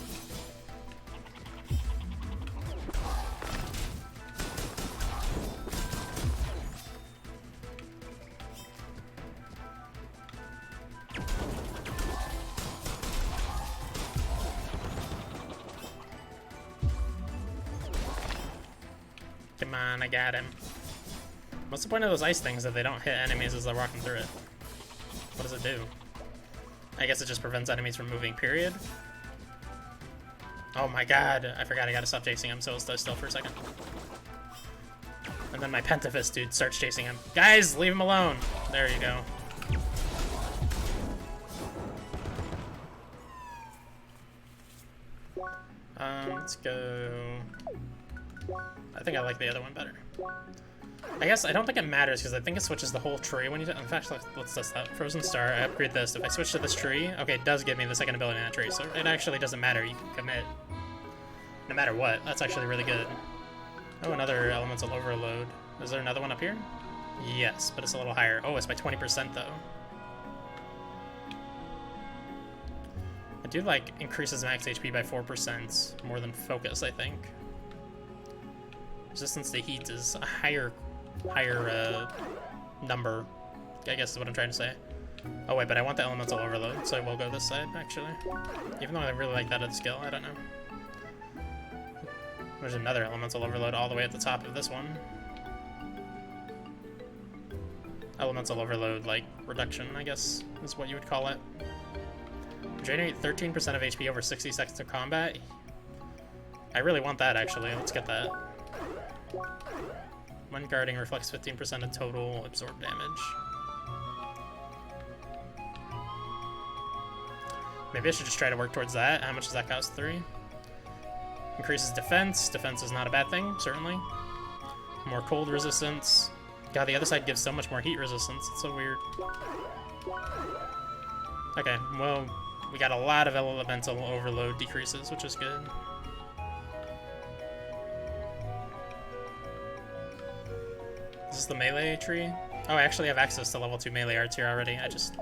Come on, I got him. What's the point of those ice things if they don't hit enemies as they're walking through it? What does it do? I guess it just prevents enemies from moving, period. Oh my god, I forgot I gotta stop chasing him, so I'll stay still for a second. And then my Pentafist dude starts chasing him. Guys, leave him alone! There you go. Let's go... I think I like the other one better. I guess I don't think it matters because I think it switches the whole tree when you... In fact, let's test that. Frozen Star, I upgrade this. If I switch to this tree, okay, it does give me the second ability in that tree, so it actually doesn't matter. You can commit no matter what. That's actually really good. Oh, another Elemental Overload. Is there another one up here? Yes, but it's a little higher. Oh, it's by 20% though. I do like increases max HP by 4% more than Focus, I think. Resistance to heat is a higher number, I guess is what I'm trying to say. Oh wait, but I want the Elemental Overload, so I will go this side, actually. Even though I really like that as a skill, I don't know. There's another Elemental Overload all the way at the top of this one. Elemental Overload, like, reduction, I guess, is what you would call it. Generate 13% of HP over 60 seconds of combat. I really want that, actually. Let's get that. When guarding, reflects 15% of total absorbed damage. Maybe I should just try to work towards that. How much does that cost? 3? Increases defense. Defense is not a bad thing, certainly. More cold resistance. God, the other side gives so much more heat resistance. It's so weird. Okay, well, we got a lot of elemental overload decreases, which is good. Is this the melee tree? Oh, I actually have access to level 2 melee arts here already. I just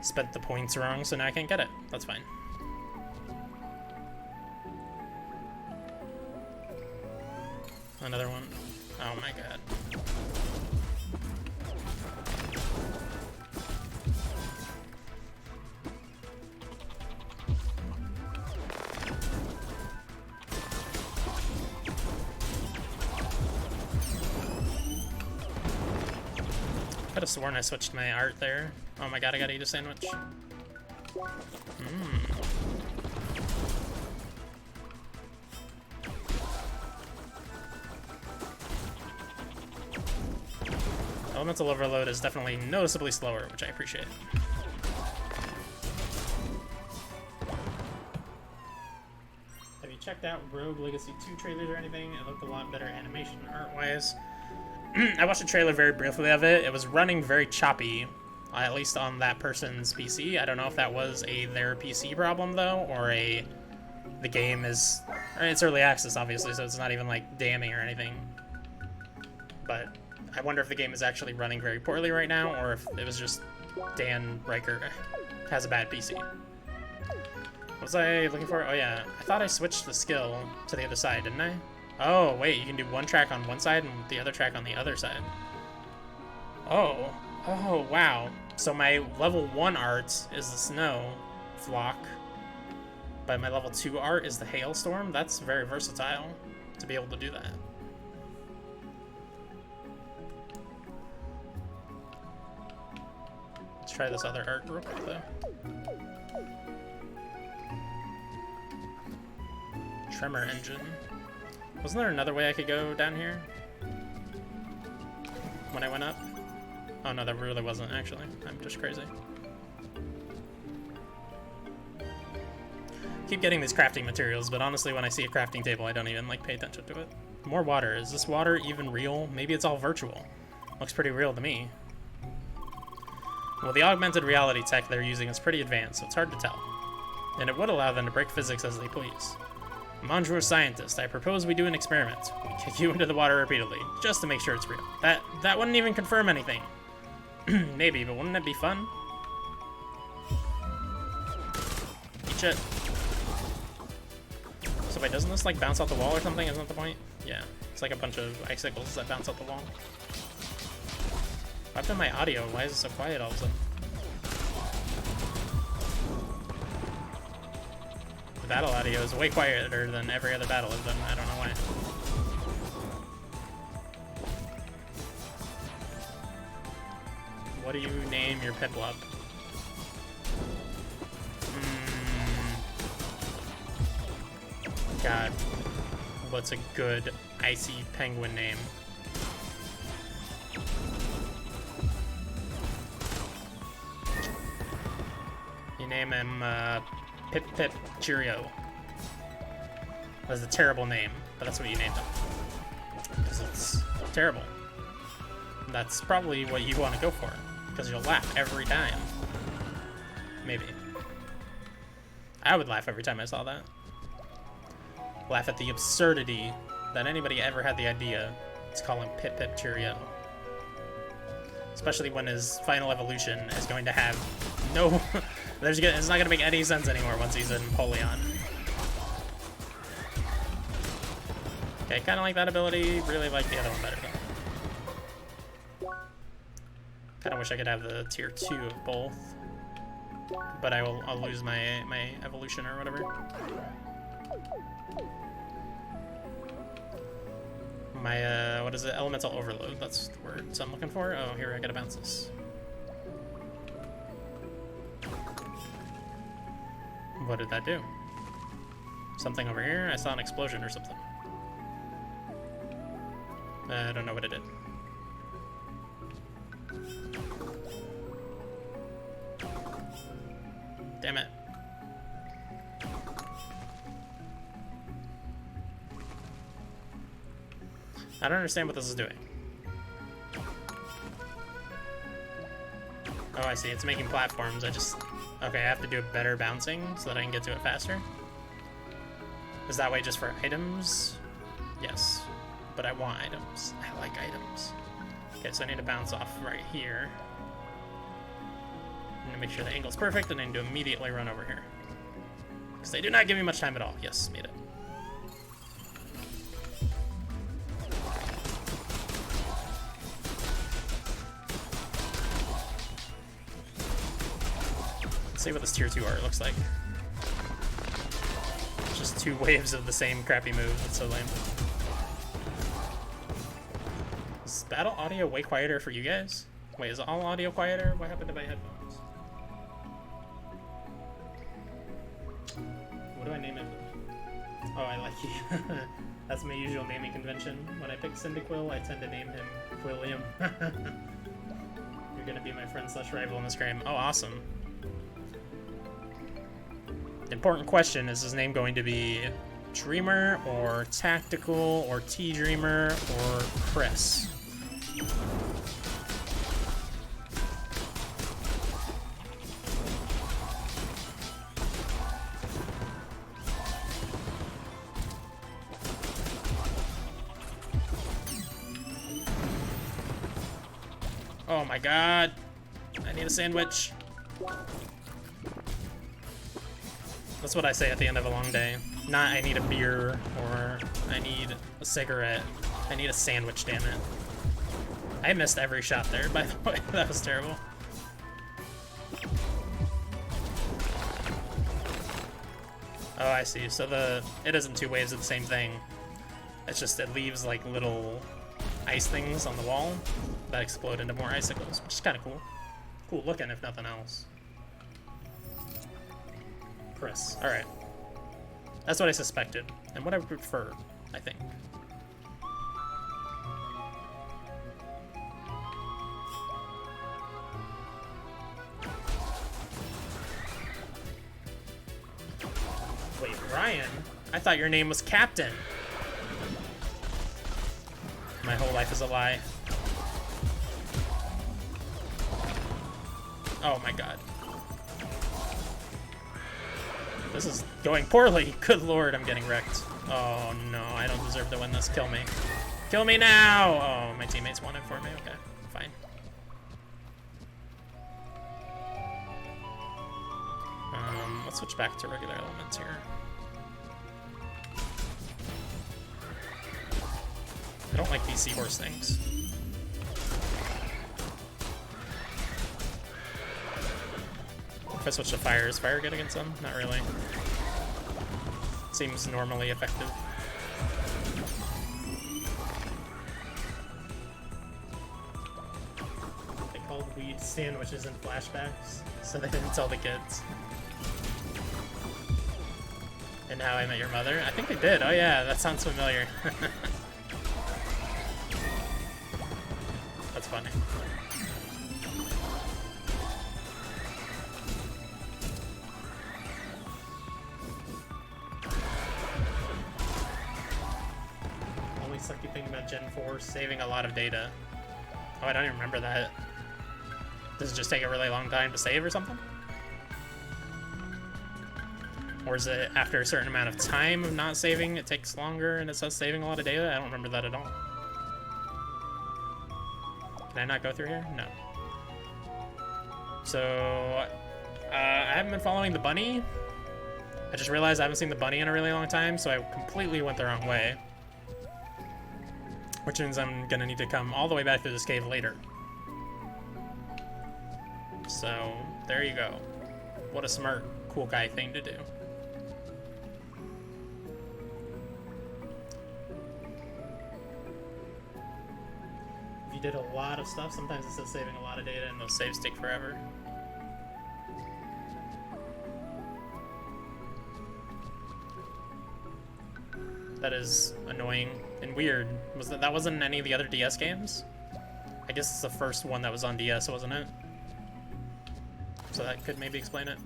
spent the points wrong, so now I can't get it. That's fine. Another one. Oh my god. I could have sworn I switched my art there. Oh my god, I gotta eat a sandwich. Elemental Overload is definitely noticeably slower, which I appreciate. Have you checked out Rogue Legacy 2 trailers or anything? It looked a lot better animation art-wise. I watched a trailer very briefly of it. It was running very choppy, at least on that person's PC. I don't know if that was their PC problem though, or the game is, it's early access obviously, so it's not even like damning or anything. But I wonder if the game is actually running very poorly right now, or if it was just Dan Riker has a bad PC. What was I looking for? Oh yeah, I thought I switched the skill to the other side, didn't I? Oh, wait, you can do one track on one side and the other track on the other side. Oh, wow. So my level 1 art is the snow flock, but my level 2 art is the hailstorm. That's very versatile to be able to do that. Let's try this other art real quick, though. Tremor engine. Wasn't there another way I could go down here? When I went up? Oh no, there really wasn't, actually. I'm just crazy. Keep getting these crafting materials, but honestly when I see a crafting table I don't even like pay attention to it. More water. Is this water even real? Maybe it's all virtual. Looks pretty real to me. Well, the augmented reality tech they're using is pretty advanced, so it's hard to tell. And it would allow them to break physics as they please. Monjur scientist, I propose we do an experiment. We kick you into the water repeatedly, just to make sure it's real. That wouldn't even confirm anything. Maybe, but wouldn't it be fun? Eat shit. So wait, doesn't this like bounce off the wall or something? Isn't that the point? Yeah, it's like a bunch of icicles that bounce off the wall. I've done my audio. Why is it so quiet all of a sudden? The battle audio is way quieter than every other battle I've done. I don't know why. What do you name your Piplup? God, what's a good icy penguin name? You name him Pip Pip Cheerio. That's a terrible name, but that's what you named him. Because it's terrible. That's probably what you want to go for, because you'll laugh every time. Maybe. I would laugh every time I saw that. Laugh at the absurdity that anybody ever had the idea to call him Pip Pip Cheerio. Especially when his final evolution is going to have no... it's not going to make any sense anymore once he's in Polion. Okay, kind of like that ability. Really like the other one better though. Kind of wish I could have the tier 2 of both. But I'll lose my evolution or whatever. My, what is it? Elemental Overload. That's the word I'm looking for. Oh, here, I gotta bounce this. What did that do? Something over here? I saw an explosion or something. I don't know what it did. Damn it. I don't understand what this is doing. Oh, I see. It's making platforms. Okay, I have to do a better bouncing so that I can get to it faster. Is that way just for items? Yes. But I want items. I like items. Okay, so I need to bounce off right here. I'm gonna make sure the angle's perfect, and I need to immediately run over here. Because they do not give me much time at all. Yes, made it. Let's see what this tier 2 art looks like. Just 2 waves of the same crappy move. That's so lame. Is battle audio way quieter for you guys? Wait, is all audio quieter? What happened to my headphones? What do I name it? Oh, I like you. That's my usual naming convention. When I pick Cyndaquil, I tend to name him Quilliam. You're gonna be my friend / rival in this game. Oh, awesome. Important question, is his name going to be Dreamer or Tactical or T-Dreamer or Chris? Oh my god, I need a sandwich. That's what I say at the end of a long day. Not I need a beer or I need a cigarette. I need a sandwich, damn it. I missed every shot there, by the way. That was terrible. Oh, I see. So it isn't 2 waves of the same thing. It's just it leaves like little ice things on the wall that explode into more icicles, which is kind of cool. Cool looking, if nothing else. Chris. Alright. That's what I suspected, and what I would prefer, I think. Wait, Ryan? I thought your name was Captain. My whole life is a lie. Oh my god. This is going poorly. Good lord, I'm getting wrecked. Oh no, I don't deserve to win this. Kill me. Kill me now! Oh, my teammates won it for me. Okay, fine. Let's switch back to regular elements here. I don't like these seahorse things. If I switch to fire, is fire good against them? Not really. Seems normally effective. They called weed sandwiches in flashbacks, so they didn't tell the kids. And How I Met Your Mother? I think they did. Oh yeah, that sounds familiar. That's funny. Only sucky thing about Gen 4, saving a lot of data. Oh, I don't even remember that. Does it just take a really long time to save or something? Or is it after a certain amount of time of not saving, it takes longer and it says saving a lot of data? I don't remember that at all. Can I not go through here? No. So, I haven't been following the bunny. I just realized I haven't seen the bunny in a really long time, so I completely went the wrong way. Which means I'm gonna need to come all the way back through this cave later. So, there you go. What a smart, cool guy thing to do. If you did a lot of stuff, sometimes it says saving a lot of data and those saves take forever. That is annoying and weird. That wasn't in any of the other DS games? I guess it's the first one that was on DS, wasn't it? So that could maybe explain it.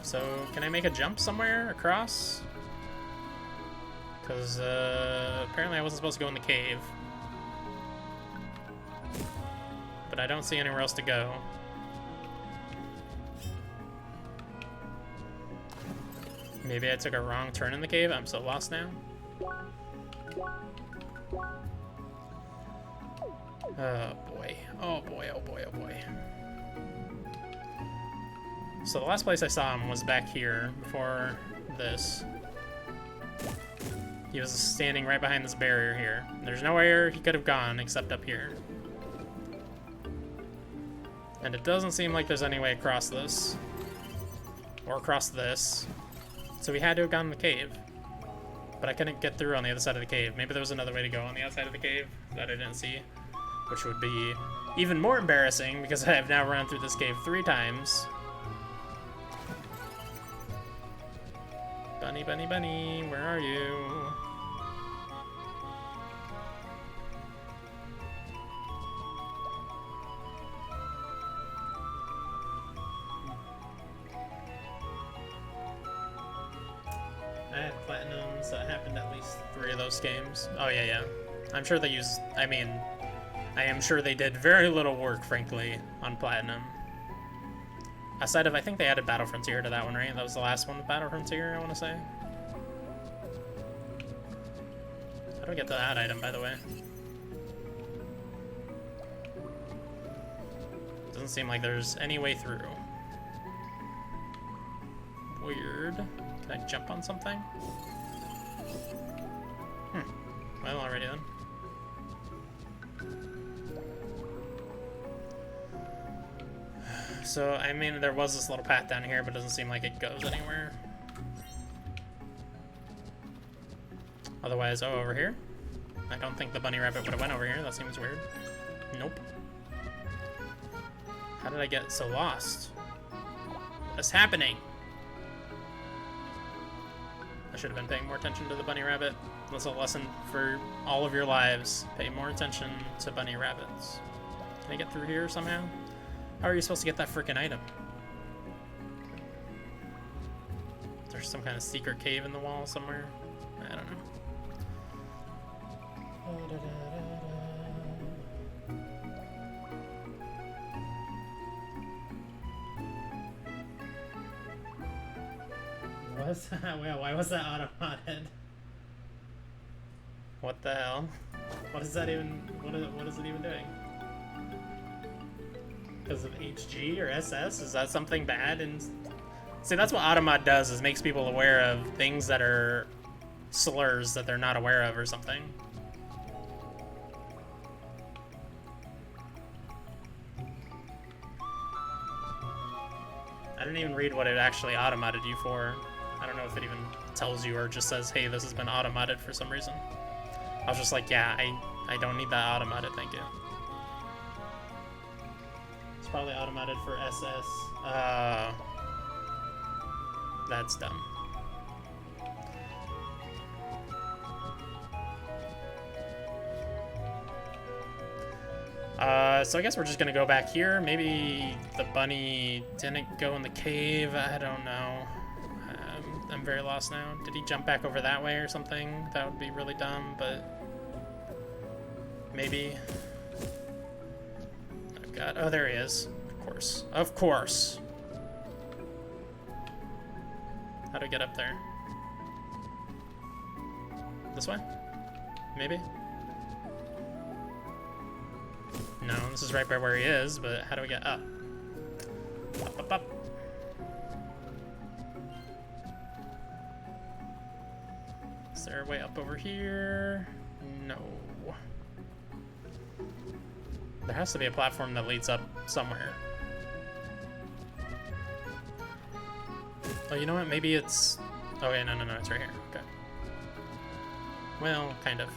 So, can I make a jump somewhere across? Because apparently I wasn't supposed to go in the cave. But I don't see anywhere else to go. Maybe I took a wrong turn in the cave. I'm so lost now. Oh boy. Oh boy, oh boy, oh boy. So the last place I saw him was back here before this. He was standing right behind this barrier here. There's nowhere he could have gone except up here. And it doesn't seem like there's any way across this. Or across this. So we had to have gone in the cave. But I couldn't get through on the other side of the cave. Maybe there was another way to go on the outside of the cave that I didn't see. Which would be even more embarrassing because I have now run through this cave 3 times. Bunny, bunny, bunny, where are you? I had platinums that happened at least 3 of those games. Oh yeah, yeah. I'm sure they used, I am sure they did very little work, frankly, on platinum. Aside of, I think they added Battle Frontier to that one, right? That was the last one with Battle Frontier, I want to say. How do I get to that item, by the way? Doesn't seem like there's any way through. Weird. Can I jump on something? Well, already then. So, I mean, there was this little path down here, but it doesn't seem like it goes anywhere. Otherwise, oh, over here? I don't think the bunny rabbit would have went over here. That seems weird. Nope. How did I get so lost? What's happening? I should have been paying more attention to the bunny rabbit. That's a lesson for all of your lives. Pay more attention to bunny rabbits. Can I get through here somehow? How are you supposed to get that freaking item? there's some kind of secret cave in the wall somewhere. I don't know. What's that? Why was that auto-modded? What the hell? What is that even? What is it even doing? Because of HG or SS? Is that something bad? And see, that's what automod does, is makes people aware of things that are slurs that they're not aware of or something. I didn't even read what it actually automodded you for. I don't know if it even tells you or just says, hey, this has been automodded for some reason. I was just like, yeah, I don't need that automodded, thank you. It's probably automodded for SS. That's dumb. So I guess we're just gonna go back here. Maybe the bunny didn't go in the cave. I don't know. I'm very lost now. Did he jump back over that way or something? That would be really dumb, but maybe. Oh god. Oh, there he is. Of course. Of course. How do I get up there? This way? Maybe? No, this is right by where he is, but how do we get up? Up, up, up. Is there a way up over here? No. There has to be a platform that leads up somewhere. Oh, you know what? Maybe it's... Oh, wait, no, it's right here. Okay. Well, kind of.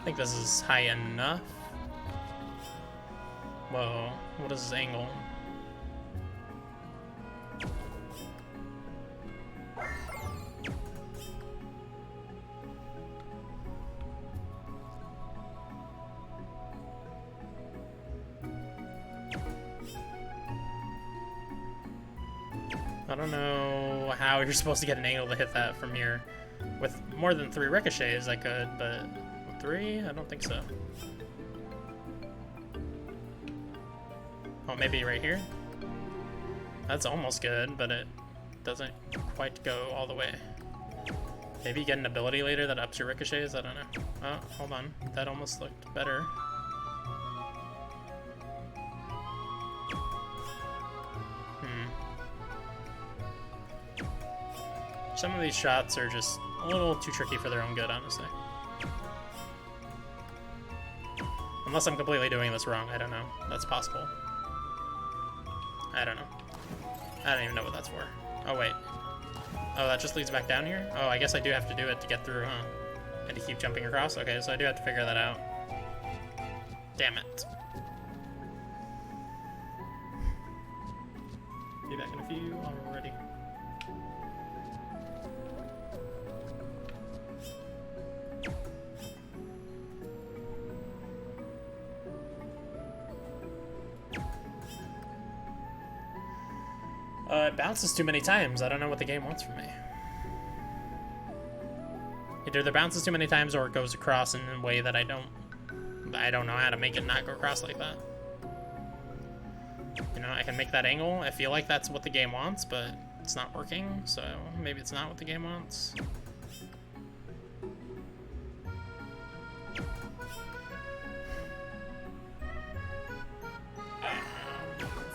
I think this is high enough. Whoa, what is this angle? I don't know how you're supposed to get an angle to hit that from here. With more than 3 ricochets, I could, but... 3? I don't think so. Oh, maybe right here? That's almost good, but it doesn't quite go all the way. Maybe you get an ability later that ups your ricochets? I don't know. Oh, hold on. That almost looked better. Some of these shots are just a little too tricky for their own good, honestly. Unless I'm completely doing this wrong, I don't know. That's possible. I don't know. I don't even know what that's for. Oh, wait. Oh, that just leads back down here? Oh, I guess I do have to do it to get through, huh? And to keep jumping across? Okay, so I do have to figure that out. Damn it. Be back in a few already. It bounces too many times. I don't know what the game wants from me. It either bounces too many times or it goes across in a way that I don't know how to make it not go across like that. You know, I can make that angle. I feel like that's what the game wants, but it's not working, so maybe it's not what the game wants.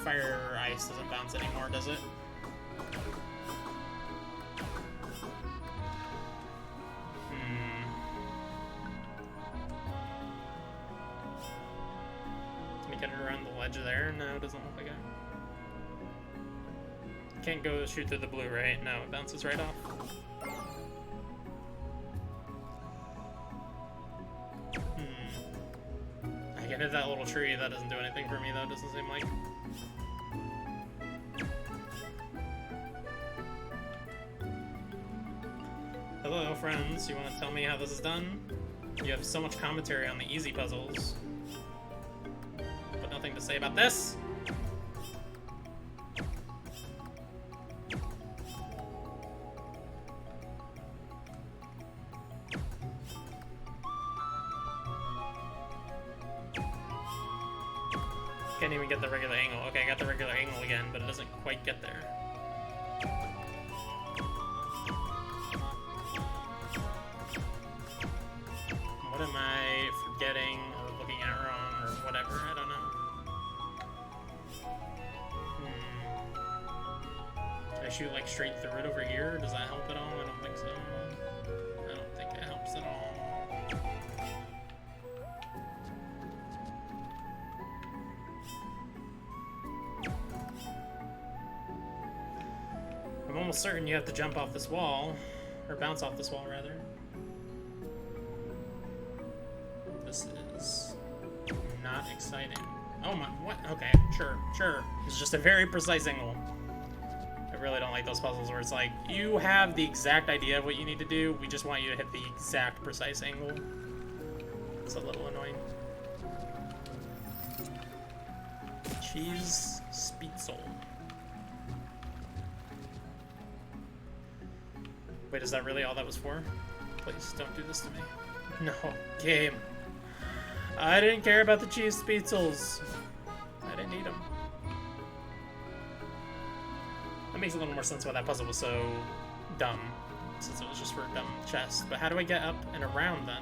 Fire ice doesn't bounce anymore, does it? Can we get it around the ledge there? No, it doesn't look like it. Can't go shoot through the blue, right? No, it bounces right off. I can hit that little tree. That doesn't do anything for me, though. Doesn't seem like. Hello, friends. You want to tell me how this is done? You have so much commentary on the easy puzzles, but nothing to say about this. Can't even get the regular angle. Okay, I got the regular angle again, but it doesn't quite get there. What am I forgetting or looking at wrong or whatever? I don't know. Can I shoot like straight through it over here? Does that help at all? I don't think so. I don't think it helps at all. I'm almost certain you have to jump off this wall, or bounce off this wall rather. This is not exciting. Oh my, what? Okay, sure. It's just a very precise angle. I really don't like those puzzles where it's like, you have the exact idea of what you need to do, we just want you to hit the exact precise angle. It's a little annoying. Cheese Spitzel. Wait, is that really all that was for? Please, don't do this to me. No, game. I didn't care about the cheese spitzels. I didn't need them. That makes a little more sense why that puzzle was so dumb, since it was just for a dumb chest. But how do I get up and around then?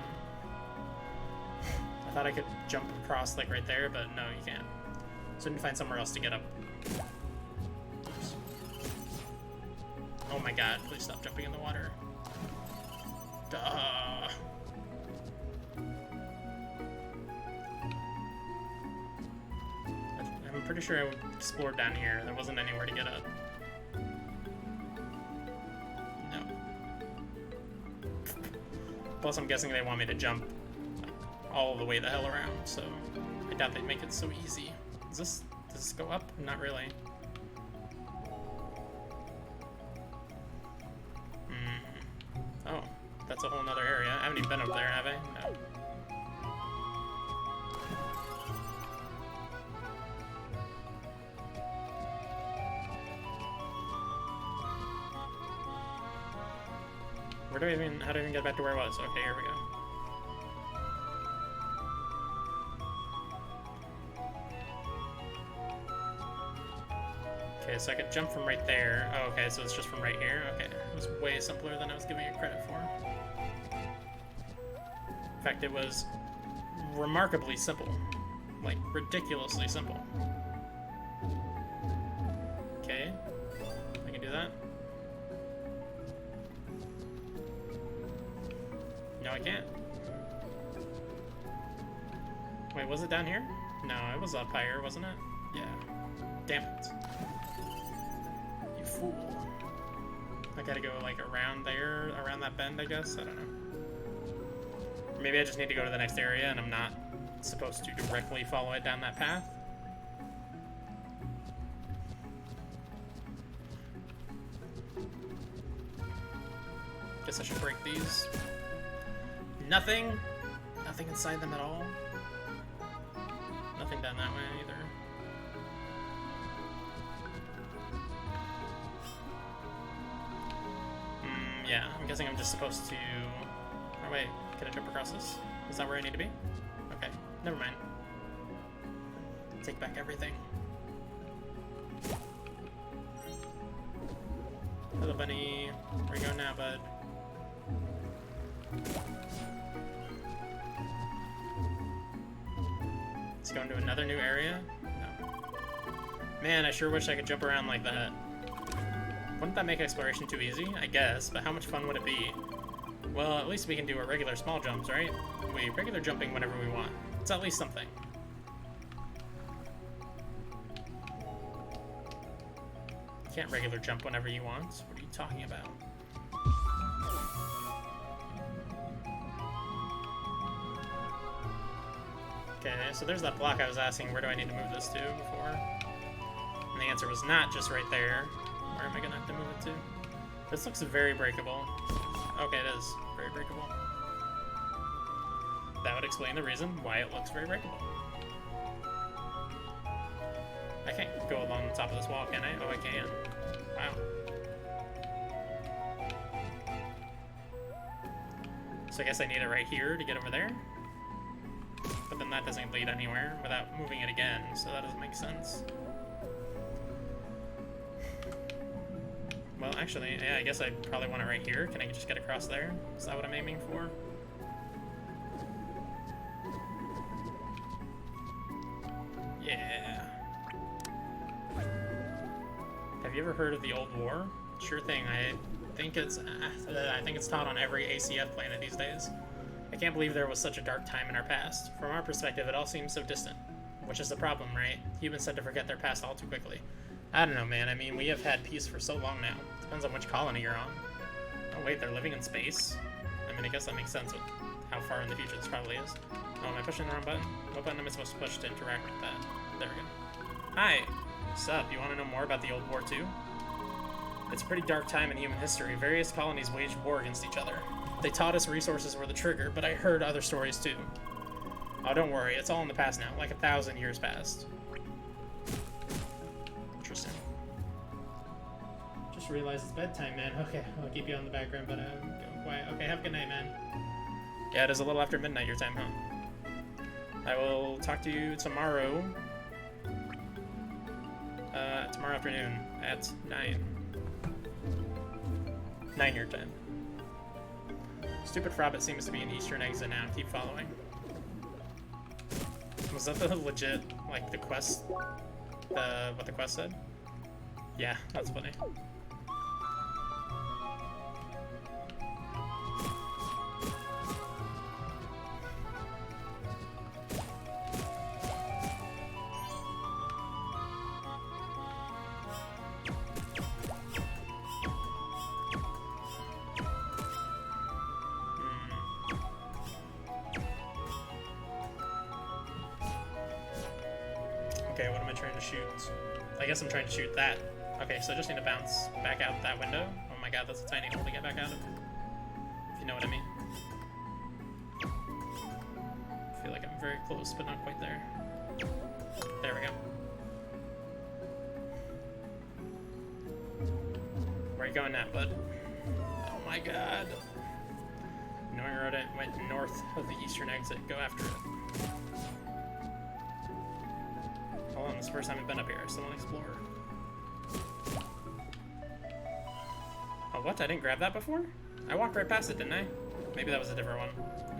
I thought I could jump across like right there, but no, you can't. So I need to find somewhere else to get up. Oops. Oh my god, please stop jumping in the water. Duh. I'm pretty sure I explored down here. There wasn't anywhere to get up. No. Plus, I'm guessing they want me to jump all the way the hell around, so I doubt they'd make it so easy. Does this go up? Not really. Oh, that's a whole nother area. I haven't even been up there, have I? No. How do I even get back to where I was? Okay, here we go. Okay, so I could jump from right there. Oh, okay, so it's just from right here. Okay, it was way simpler than I was giving it credit for. In fact, it was remarkably simple. Like, ridiculously simple. Okay, I can do that. No, I can't. Wait, was it down here? No, it was up higher, wasn't it? Yeah. Damn it. You fool. I gotta go, like, around there, around that bend, I guess? I don't know. Or maybe I just need to go to the next area and I'm not supposed to directly follow it down that path. Guess I should break these. Nothing? Nothing inside them at all? Nothing down that way either. Yeah, I'm guessing I'm just supposed to... Oh wait, can I jump across this? Is that where I need to be? Okay, never mind. Take back everything. Hello, bunny. Where you going now, bud? Let's go into another new area? No. Man, I sure wish I could jump around like that. Wouldn't that make exploration too easy? I guess, but how much fun would it be? Well, at least we can do our regular small jumps, right? Wait, regular jumping whenever we want. It's at least something. You can't regular jump whenever you want. What are you talking about? Okay, so there's that block I was asking, where do I need to move this to before? And the answer was not just right there. Where am I gonna have to move it to? This looks very breakable. Okay, it is very breakable. That would explain the reason why it looks very breakable. I can't go along the top of this wall, can I? Oh, I can. Wow. So I guess I need it right here to get over there? but then that doesn't lead anywhere without moving it again, so that doesn't make sense. Well, actually, yeah, I guess I probably want it right here. Can I just get across there? Is that what I'm aiming for? Yeah. Have you ever heard of the Old War? Sure thing. I think it's taught on every ACF planet these days. I can't believe there was such a dark time in our past. From our perspective, it all seems so distant. Which is the problem, right? Humans tend to forget their past all too quickly. I don't know, man. I mean, we have had peace for so long now. Depends on which colony you're on. Oh, wait, they're living in space? I mean, I guess that makes sense with how far in the future this probably is. Oh, am I pushing the wrong button? What button am I supposed to push to interact with that? There we go. Hi! Sup, you want to know more about the Old War too? It's a pretty dark time in human history. Various colonies waged war against each other. They taught us resources were the trigger, but I heard other stories too. Oh, don't worry, it's all in the past now, like 1,000 years past. Interesting. Just realized it's bedtime, man. Okay, I'll keep you on the background, but go quiet. Okay, have a good night, man. Yeah, it is a little after midnight your time, huh? I will talk to you tomorrow. Tomorrow afternoon at 9. 9 your time. Stupid Frobbit seems to be an Eastern exit now. Keep following. Was that the legit, like, the quest? What the quest said? Yeah, that's funny. Okay, what am I trying to shoot? I guess I'm trying to shoot that. Okay, so I just need to bounce back out that window. Oh my god, that's a tiny hole to get back out of. If you know what I mean. I feel like I'm very close, but not quite there. There we go. Where are you going now, bud? Oh my god. Knowing road went north of the eastern exit. Go after it. Hold on, this is the first time I've been up here. I still want to explore. Oh, what? I didn't grab that before? I walked right past it, didn't I? Maybe that was a different one.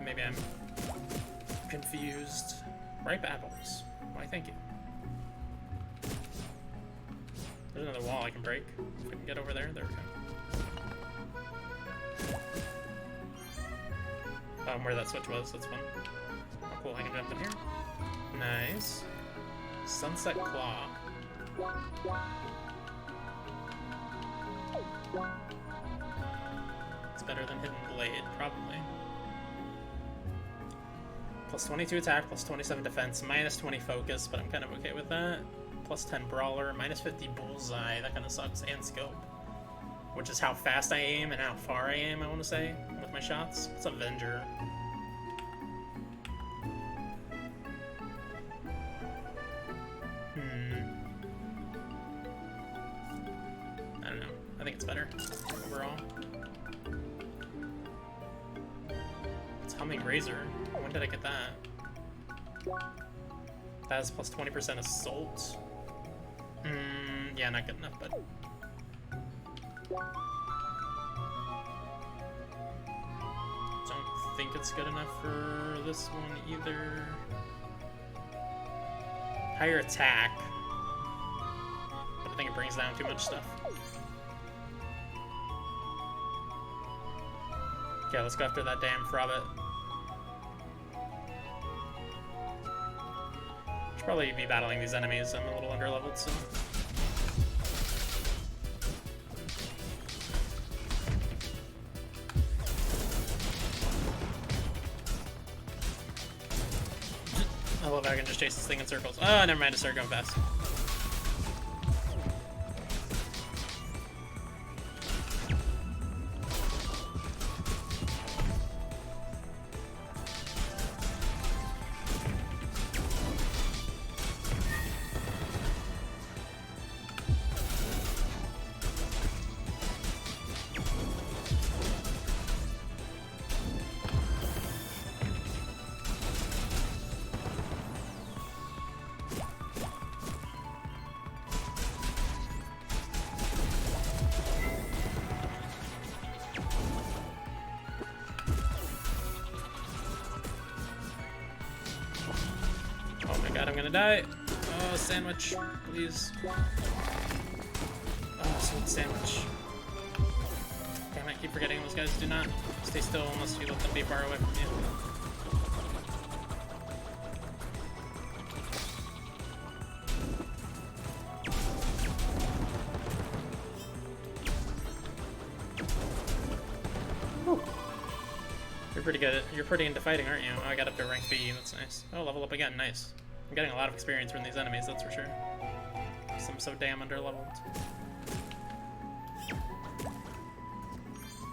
Maybe I'm confused. Ripe apples. Why, thank you. There's another wall I can break. If we can get over there. There we go. Where that switch was. That's fun. Oh, cool. I can jump in here. Nice. Sunset Claw. It's better than Hidden Blade, probably. Plus 22 attack, plus 27 defense, minus 20 focus, but I'm kind of okay with that. Plus 10 brawler, minus 50 bullseye, that kind of sucks, and scope. Which is how fast I aim and how far I aim, I want to say, with my shots. It's Avenger. I don't know. I think it's better overall. It's Humming Razor. When did I get that? That has plus 20% assault. Yeah, not good enough, but. Don't think it's good enough for this one either. Higher attack. But I think it brings down too much stuff. Okay, let's go after that damn Frobbit. Should probably be battling these enemies. I'm a little underleveled, so. I love how I can just chase this thing in circles. Oh, never mind, I started going fast. god, I'm gonna die. Oh, sandwich, please. Oh, sweet sandwich. Damn, I keep forgetting those guys do not stay still unless you let them be far away from you. You're pretty good. You're pretty into fighting, aren't you? Oh, I got up to rank B. That's nice. Oh, level up again. Nice. I'm getting a lot of experience from these enemies, that's for sure. Because I'm so damn under-leveled.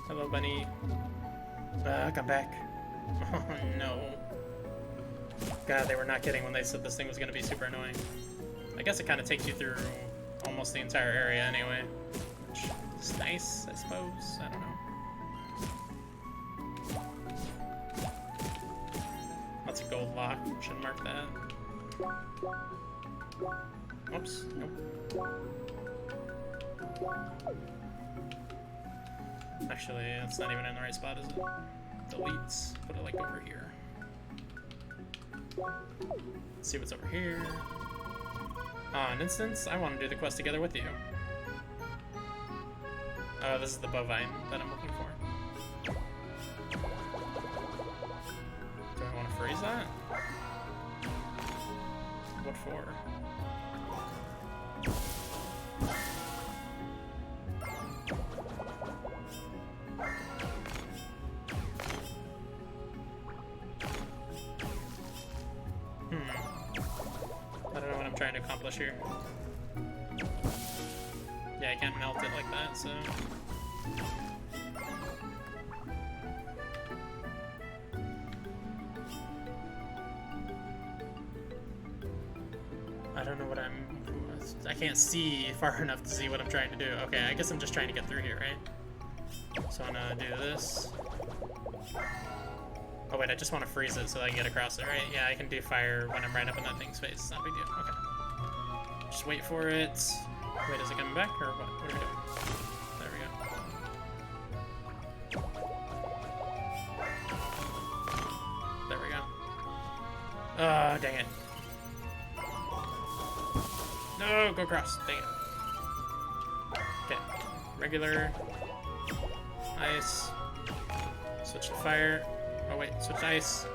Hello, bunny. Come back. Oh, no. God, they were not kidding when they said this thing was going to be super annoying. I guess it kind of takes you through almost the entire area anyway. Which is nice, I suppose. I don't know. That's a gold lock. Should mark that. Oops. Nope. Actually, that's not even in the right spot, is it? Deletes. Put it like over here. Let's see what's over here. An instance. I want to do the quest together with you. Oh, this is the bovine that I'm looking for. Do I want to freeze that? What for? I don't know what I'm trying to accomplish here. Yeah, I can't melt it like that, so... I don't know what I can't see far enough to see what I'm trying to do. Okay, I guess I'm just trying to get through here, right? So I'm gonna do this. Oh wait, I just want to freeze it so I can get across it, right? Yeah, I can do fire when I'm right up in that thing's face. It's not a big deal. Okay. Just wait for it. Wait, is it coming back or what? What are we doing? There we go. There we go. Oh, dang it. No, go across. Dang it. Okay. Regular. Ice. Switch to fire. Oh wait, switch to ice.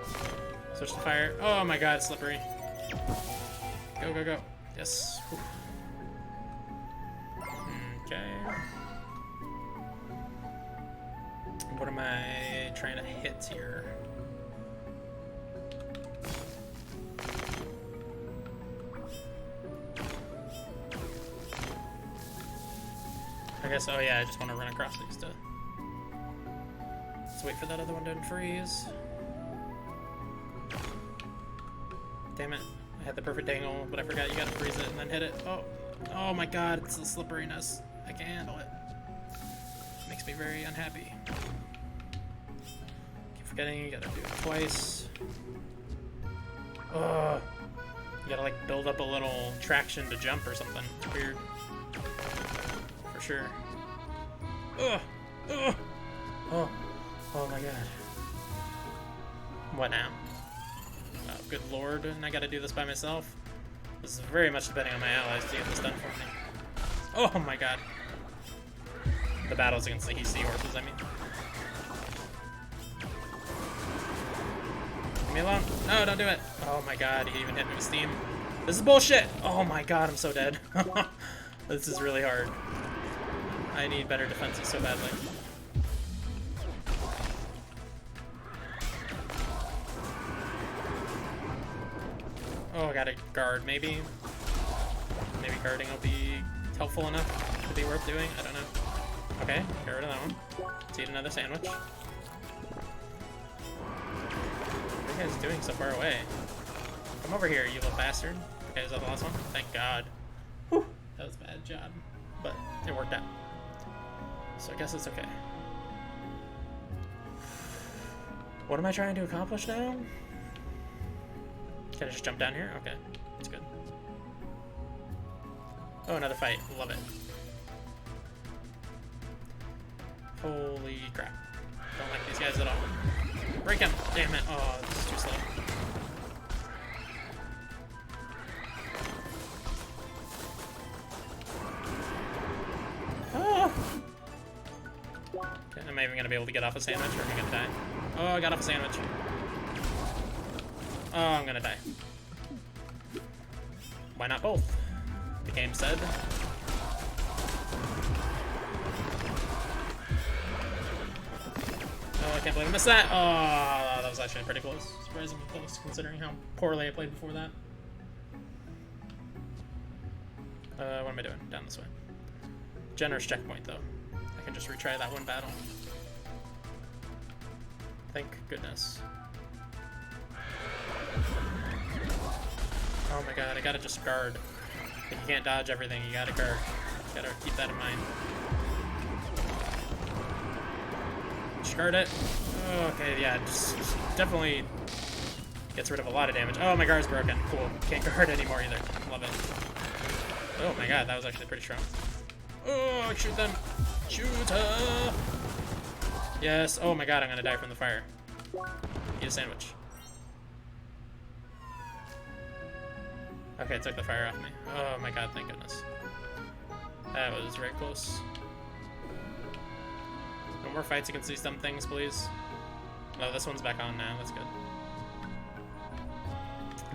Switch to fire. Oh my god, it's slippery. Go, go, go. Yes. Whew. Okay. What am I trying to hit here? I guess, oh yeah, I just want to run across these to... Let's wait for that other one to unfreeze. Damn it. I had the perfect angle, but I forgot you gotta freeze it and then hit it. Oh, oh my god, it's the slipperiness. I can't handle it. It makes me very unhappy. Keep forgetting, you gotta do it twice. Oh, you gotta like build up a little traction to jump or something. It's weird. For sure. Ugh! Ugh! Oh. Oh my god. What now? Oh, good lord, and I gotta do this by myself? This is very much depending on my allies to get this done for me. Oh my god. The battles against the HC horses, I mean. Leave me alone. No, don't do it. Oh my god, he even hit me with steam. This is bullshit! Oh my god, I'm so dead. This is really hard. I need better defenses so badly. Oh, I gotta guard, maybe. Maybe guarding will be helpful enough to be worth doing. I don't know. Okay, get rid of that one. Let's eat another sandwich. What are you guys doing so far away? Come over here, you little bastard. Okay, is that the last one? Thank God. Whew, that was a bad job. But it worked out. So I guess it's okay. What am I trying to accomplish now? Can I just jump down here? Okay, that's good. Oh, another fight. Love it. Holy crap. Don't like these guys at all. Break him! Damn it. Oh, this is too slow. Am I even gonna be able to get off a sandwich, or am I gonna die? Oh, I got off a sandwich. Oh, I'm gonna die. Why not both? The game said. Oh, I can't believe I missed that. Oh, that was actually pretty close. Surprisingly close, considering how poorly I played before that. What am I doing? Down this way. Generous checkpoint, though. I can just retry that one battle. Thank goodness. Oh my god, I gotta just guard. If you can't dodge everything, you gotta guard. You gotta keep that in mind. Just guard it. Oh, okay, yeah, just definitely gets rid of a lot of damage. Oh, my guard's broken. Cool. Can't guard anymore either. Love it. Oh my god, that was actually pretty strong. Oh, shoot them. Shoot her. Yes. Oh my god, I'm gonna die from the fire. Eat a sandwich. Okay, it took the fire off me. Oh my god, thank goodness. That was very close. No more fights against these dumb things, please. No, this one's back on now. That's good.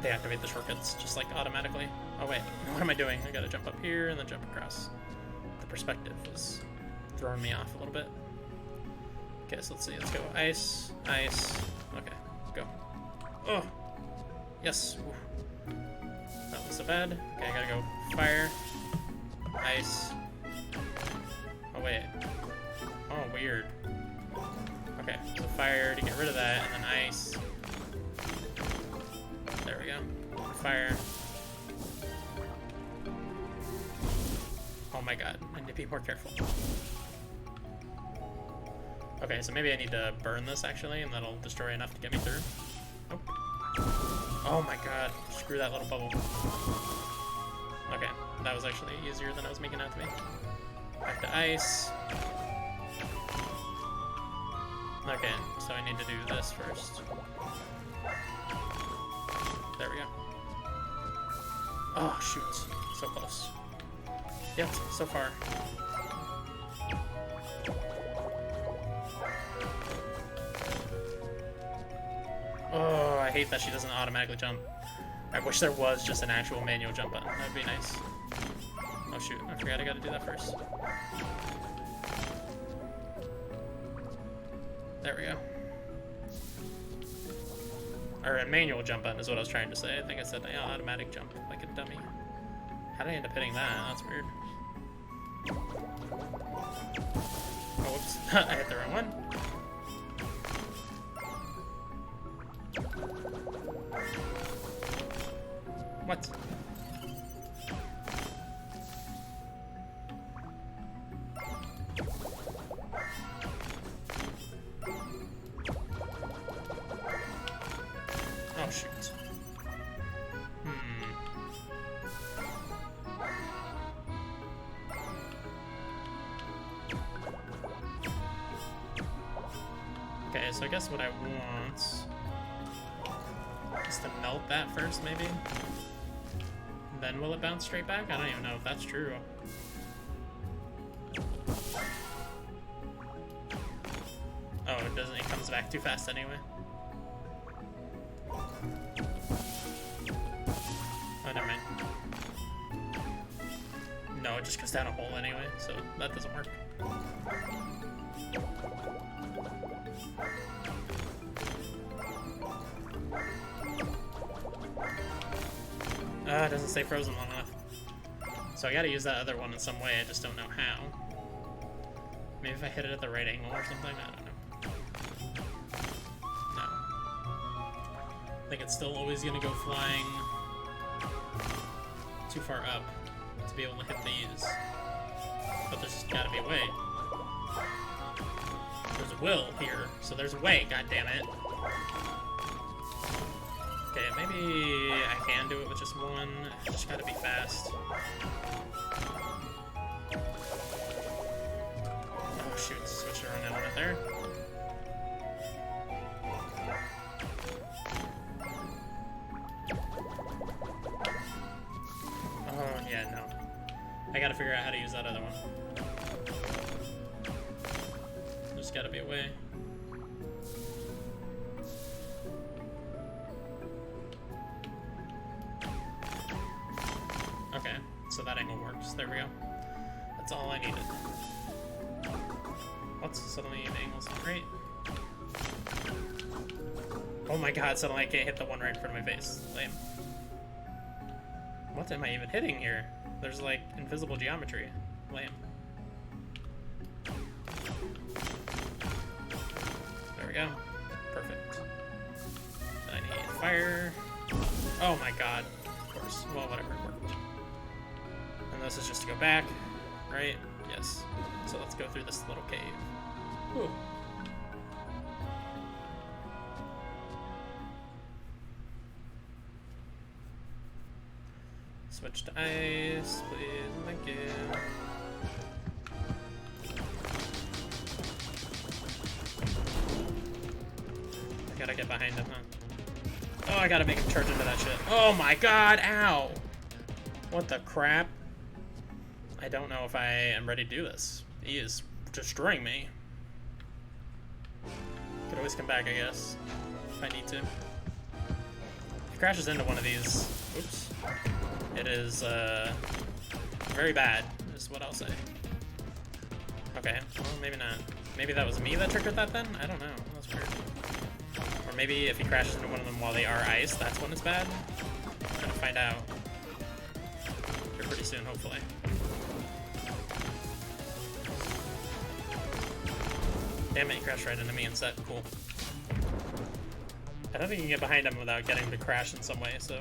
They activate the shortcuts just like automatically. Oh wait, what am I doing? I gotta jump up here and then jump across. The perspective was throwing me off a little bit. Okay, so let's see. Let's go. Ice, ice. Okay, go. Oh, yes. Ooh. That wasn't so bad. Okay, I gotta go fire, ice. Oh wait. Oh, weird. Okay, so fire to get rid of that, and then ice. There we go. Fire. Oh my god, I need to be more careful. Okay, so maybe I need to burn this actually, and that'll destroy enough to get me through. Nope. Oh my god, screw that little bubble. Okay, that was actually easier than I was making it out to be. Back to ice. Okay, so I need to do this first. There we go. Oh, shoot. So close. Yep, so far. Oh, I hate that she doesn't automatically jump. I wish there was just an actual manual jump button. That'd be nice. Oh shoot, I forgot I gotta do that first. There we go. Or a manual jump button is what I was trying to say. I think I said automatic jump like a dummy. How did I end up hitting that? That's weird. Oh, whoops. I hit the wrong one. What? Oh, shoot. Okay, so I guess what I want is to melt that first, maybe? Then will it bounce straight back? I don't even know if that's true. Oh, it doesn't. It comes back too fast anyway. Oh, never mind. No, it just goes down a hole anyway, so that doesn't work. It doesn't stay frozen long enough. So I gotta use that other one in some way, I just don't know how. Maybe if I hit it at the right angle or something, I don't know. No. I think it's still always gonna go flying too far up to be able to hit these. But there's gotta be a way. There's a will here, so there's a way, god damn it. Okay, maybe I can do it with just one. I just gotta be fast. Oh shoot, switch around a little bit there. Oh yeah, no. I gotta figure out how to use that other one. There's There's gotta be a way. Okay, so that angle works. There we go. That's all I needed. What's suddenly the angle's not right? Oh my god, suddenly I can't hit the one right in front of my face. Lame. What am I even hitting here? There's like invisible geometry. Lame. There we go. Perfect. I need fire. Oh my god. Of course. Well, whatever. It worked. And this is just to go back, right? Yes. So let's go through this little cave. Ooh. Switch to ice, please. Thank you. I gotta get behind him, huh? Oh, I gotta make him charge into that shit. Oh my god, ow! What the crap? I don't know if I am ready to do this. He is destroying me. Could always come back, I guess, if I need to. If he crashes into one of these, oops, it is very bad, is what I'll say. Okay, well, maybe not. Maybe that was me that triggered that then? I don't know. That's weird. Or maybe if he crashes into one of them while they are ice, that's when it's bad. I'm gonna find out here pretty soon, hopefully. Damn it, he crashed right into me instead. Cool. I don't think you can get behind him without getting him to crash in some way, so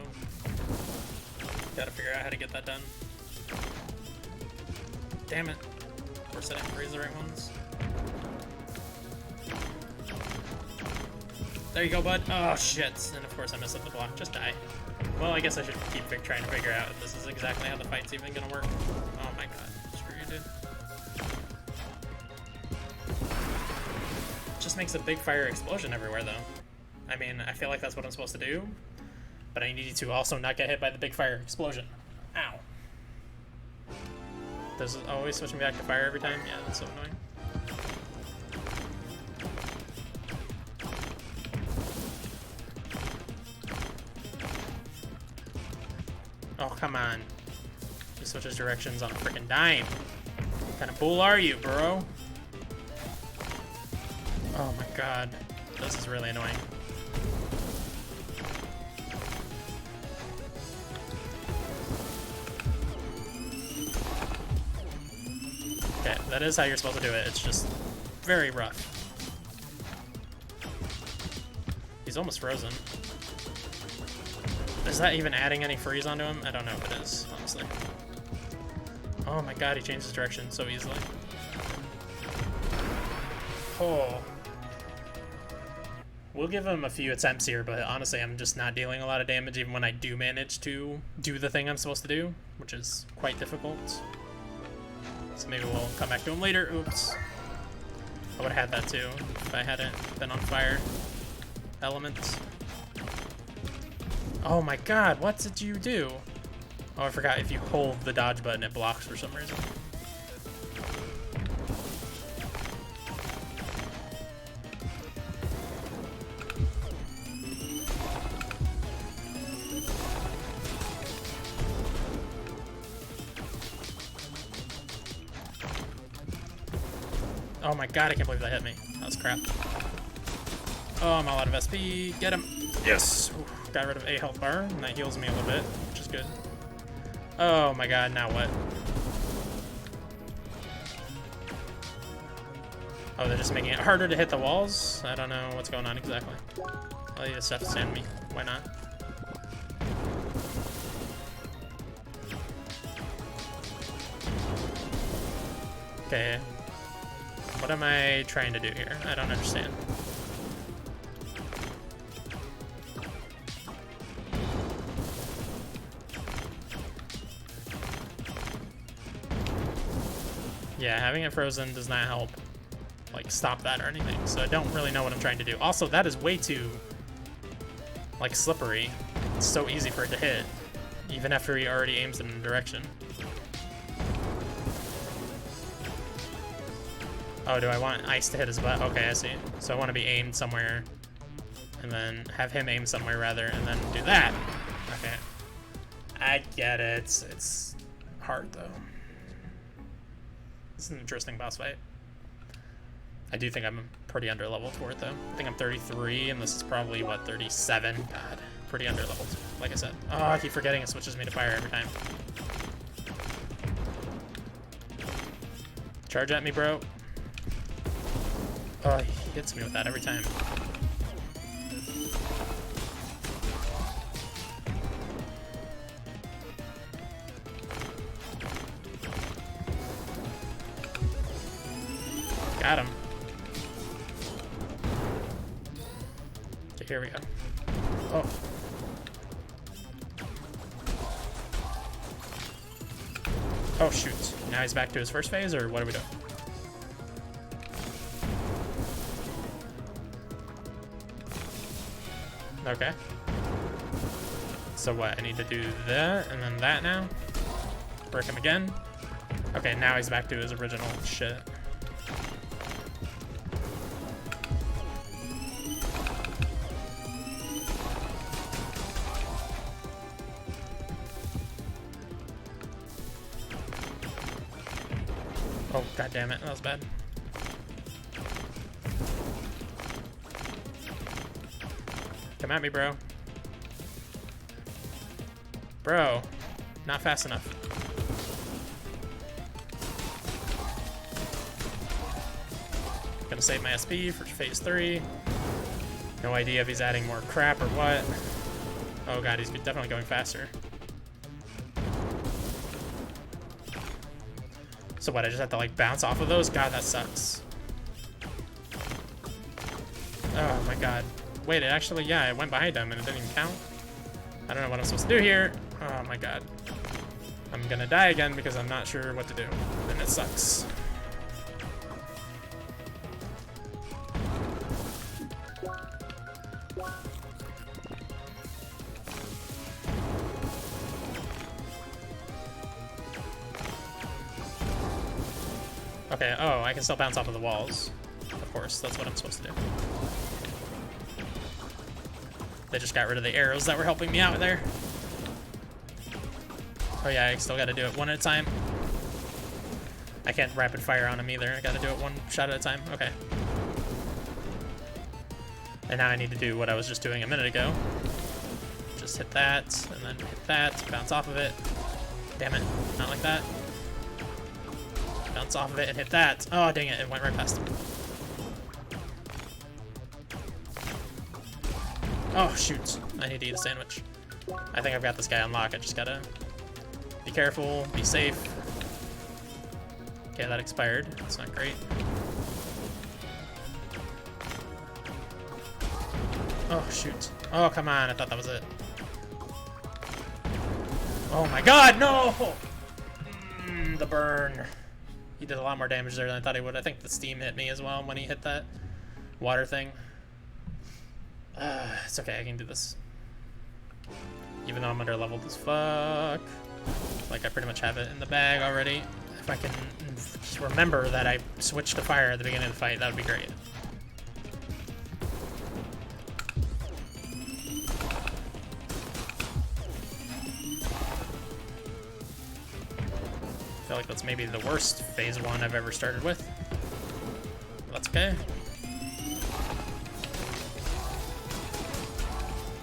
gotta figure out how to get that done. Damn it. Of course I didn't raise the right ones. There you go, bud. Oh, shit. And of course I messed up the block. Just die. Well, I guess I should keep trying to figure out if this is exactly how the fight's even gonna work. Oh my god. Screw you, dude. Just makes a big fire explosion everywhere, though. I mean, I feel like that's what I'm supposed to do, but I need to also not get hit by the big fire explosion. Ow. Does it always switch me back to fire every time? Yeah, that's so annoying. Oh, come on. He switches directions on a freaking dime. What kind of fool are you, bro? Oh my god. This is really annoying. Okay, that is how you're supposed to do it. It's just very rough. He's almost frozen. Is that even adding any freeze onto him? I don't know if it is, honestly. Oh my god, he changed his direction so easily. Oh. We'll give him a few attempts here, but honestly, I'm just not dealing a lot of damage even when I do manage to do the thing I'm supposed to do, which is quite difficult. So maybe we'll come back to him later. Oops. I would have had that too if I hadn't been on fire. Elements. Oh my god, what did you do? Oh, I forgot if you hold the dodge button, it blocks for some reason. Oh my god, I can't believe that hit me. That was crap. Oh, I'm all out of SP. Get him. Yes! Oof, got rid of a health bar, and that heals me a little bit, which is good. Oh my god, now what? Oh, they're just making it harder to hit the walls? I don't know what's going on exactly. I'll leave this stuff to stand me. Why not? Okay. What am I trying to do here? I don't understand. Yeah, having it frozen does not help, like, stop that or anything, so I don't really know what I'm trying to do. Also, that is way too, like, slippery. It's so easy for it to hit, even after he already aims in a direction. Oh, do I want ice to hit his butt? Okay, I see. So I want to be aimed somewhere, and then have him aim somewhere rather, and then do that. Okay. I get it. It's hard, though. This is an interesting boss fight. I do think I'm pretty underleveled for it, though. I think I'm 33, and this is probably, what, 37? God, pretty underleveled, like I said. Oh, I keep forgetting it switches me to fire every time. Charge at me, bro. Oh, he hits me with that every time. Got him. Okay, here we go. Oh. Oh, shoot. Now he's back to his first phase, or what are we doing? Okay. So what? I need to do that, and then that now? Break him again? Okay, now he's back to his original shit. Oh, god damn it, that was bad. Come at me, bro. Bro, not fast enough. Gonna save my SP for phase 3. No idea if he's adding more crap or what. Oh god, he's definitely going faster. So what, I just have to like bounce off of those? God, that sucks. Oh my god. Wait, it actually, yeah, it went behind him and it didn't even count. I don't know what I'm supposed to do here. Oh my god. I'm gonna die again because I'm not sure what to do. And it sucks. Okay, oh, I can still bounce off of the walls. Of course, that's what I'm supposed to do. They just got rid of the arrows that were helping me out there. Oh yeah, I still gotta do it one at a time. I can't rapid fire on him either. I gotta do it one shot at a time. Okay. And now I need to do what I was just doing a minute ago. Just hit that, and then hit that, bounce off of it. Damn it, not like that. Bounce off of it and hit that. Oh, dang it, it went right past him. Oh, shoot. I need to eat a sandwich. I think I've got this guy on lock. I just gotta be careful, be safe. Okay, that expired. That's not great. Oh, shoot. Oh, come on. I thought that was it. Oh my god, no! The burn. He did a lot more damage there than I thought he would. I think the steam hit me as well when he hit that water thing. It's okay, I can do this. Even though I'm underleveled as fuck. Like, I pretty much have it in the bag already. If I can remember that I switched to fire at the beginning of the fight, that would be great. I feel like that's maybe the worst phase 1 I've ever started with. That's okay.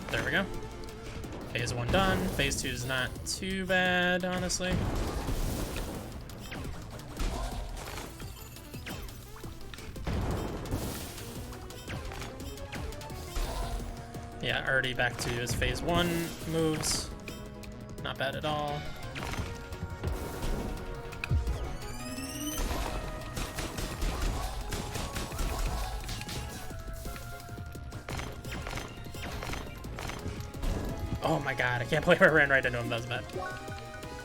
There we go. Phase 1 done. Phase 2 is not too bad, honestly. Yeah, already back to his phase 1 moves. Not bad at all. Oh my god, I can't believe I ran right into him. That was bad.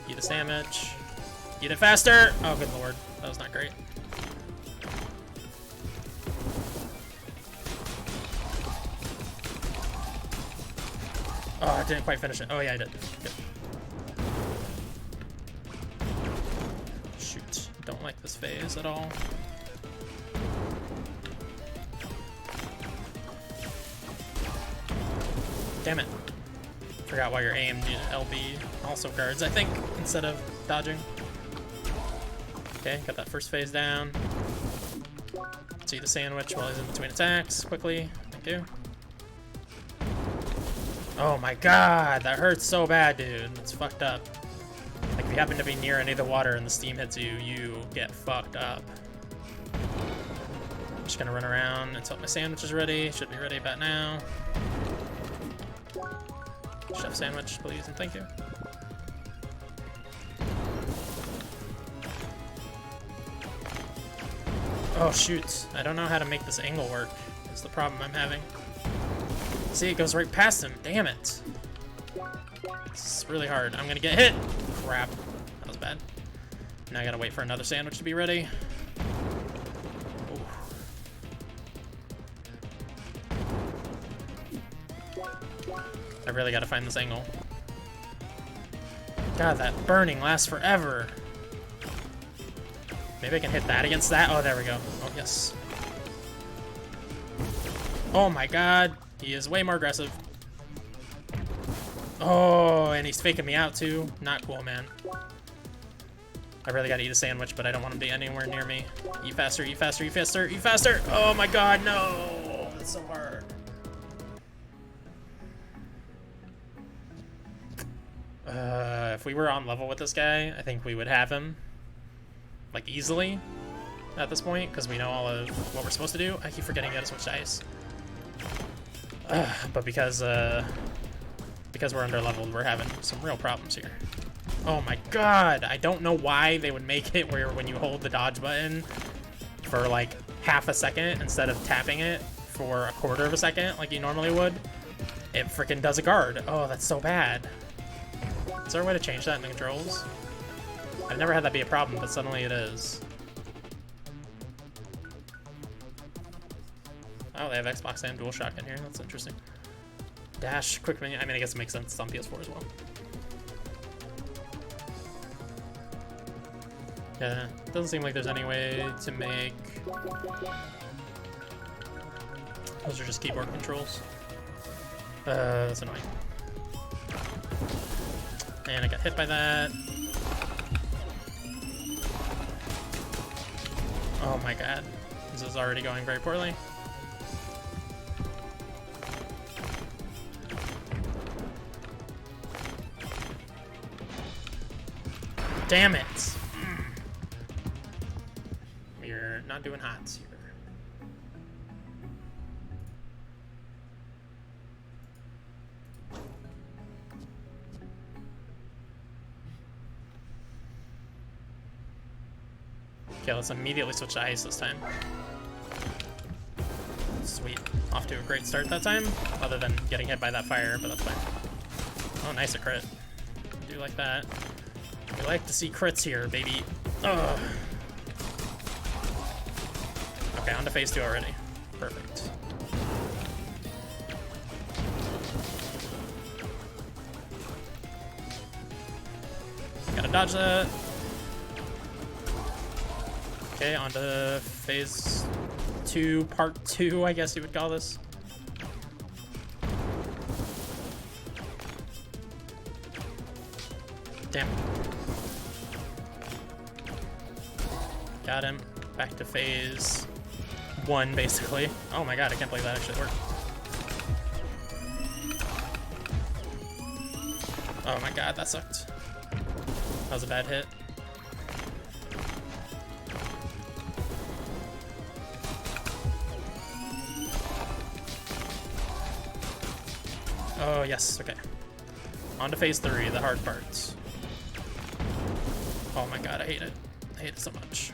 Eat a sandwich. Eat it faster! Oh, good lord. That was not great. Oh, I didn't quite finish it. Oh yeah, I did. Good. Shoot. Don't like this phase at all. Damn it. Forgot why your A and LB also guards, I think, instead of dodging. Okay, got that first phase down. See the sandwich while he's in between attacks, quickly. Thank you. Oh my god, that hurts so bad, dude. That's fucked up. Like, if you happen to be near any of the water and the steam hits you, you get fucked up. I'm just gonna run around until my sandwich is ready. Should be ready about now. Chef sandwich, please, and thank you. Oh, shoot. I don't know how to make this angle work. That's the problem I'm having. See, it goes right past him. Damn it. It's really hard. I'm gonna get hit. Crap. That was bad. Now I gotta wait for another sandwich to be ready. Ooh. I really gotta find this angle. God, that burning lasts forever. Maybe I can hit that against that. Oh, there we go. Oh, yes. Oh my god. He is way more aggressive. Oh, and he's faking me out too. Not cool, man. I really gotta eat a sandwich, but I don't want him to be anywhere near me. Eat faster, eat faster, eat faster, eat faster! Oh my god, no! That's so hard. If we were on level with this guy, I think we would have him. Like, easily at this point, because we know all of what we're supposed to do. I keep forgetting how to switch to ice. But because we're under leveled, we're having some real problems here. Oh my god, I don't know why they would make it where when you hold the dodge button for like half a second instead of tapping it for a quarter of a second like you normally would, it freaking does a guard. Oh, that's so bad. Is there a way to change that in the controls? I've never had that be a problem, but suddenly it is. Oh, they have Xbox and DualShock in here. That's interesting. Dash, quick menu. I mean, I guess it makes sense. It's on PS4 as well. Yeah, doesn't seem like there's any way to make... Those are just keyboard controls. That's annoying. And I got hit by that. Oh my god. This is already going very poorly. Damn it! We're not doing hot here. Okay, let's immediately switch to ice this time. Sweet. Off to a great start that time, other than getting hit by that fire, but that's fine. Oh, nice, a crit. I do like that. We like to see crits here, baby. Ugh. Okay, on to phase 2 already. Perfect. Gotta dodge that. Okay, on to phase 2, part 2, I guess you would call this. Damn. Got him. Back to phase 1, basically. Oh my god, I can't believe that actually worked. Oh my god, that sucked. That was a bad hit. Oh, yes, okay. On to phase 3, the hard parts. Oh my god, I hate it. I hate it so much.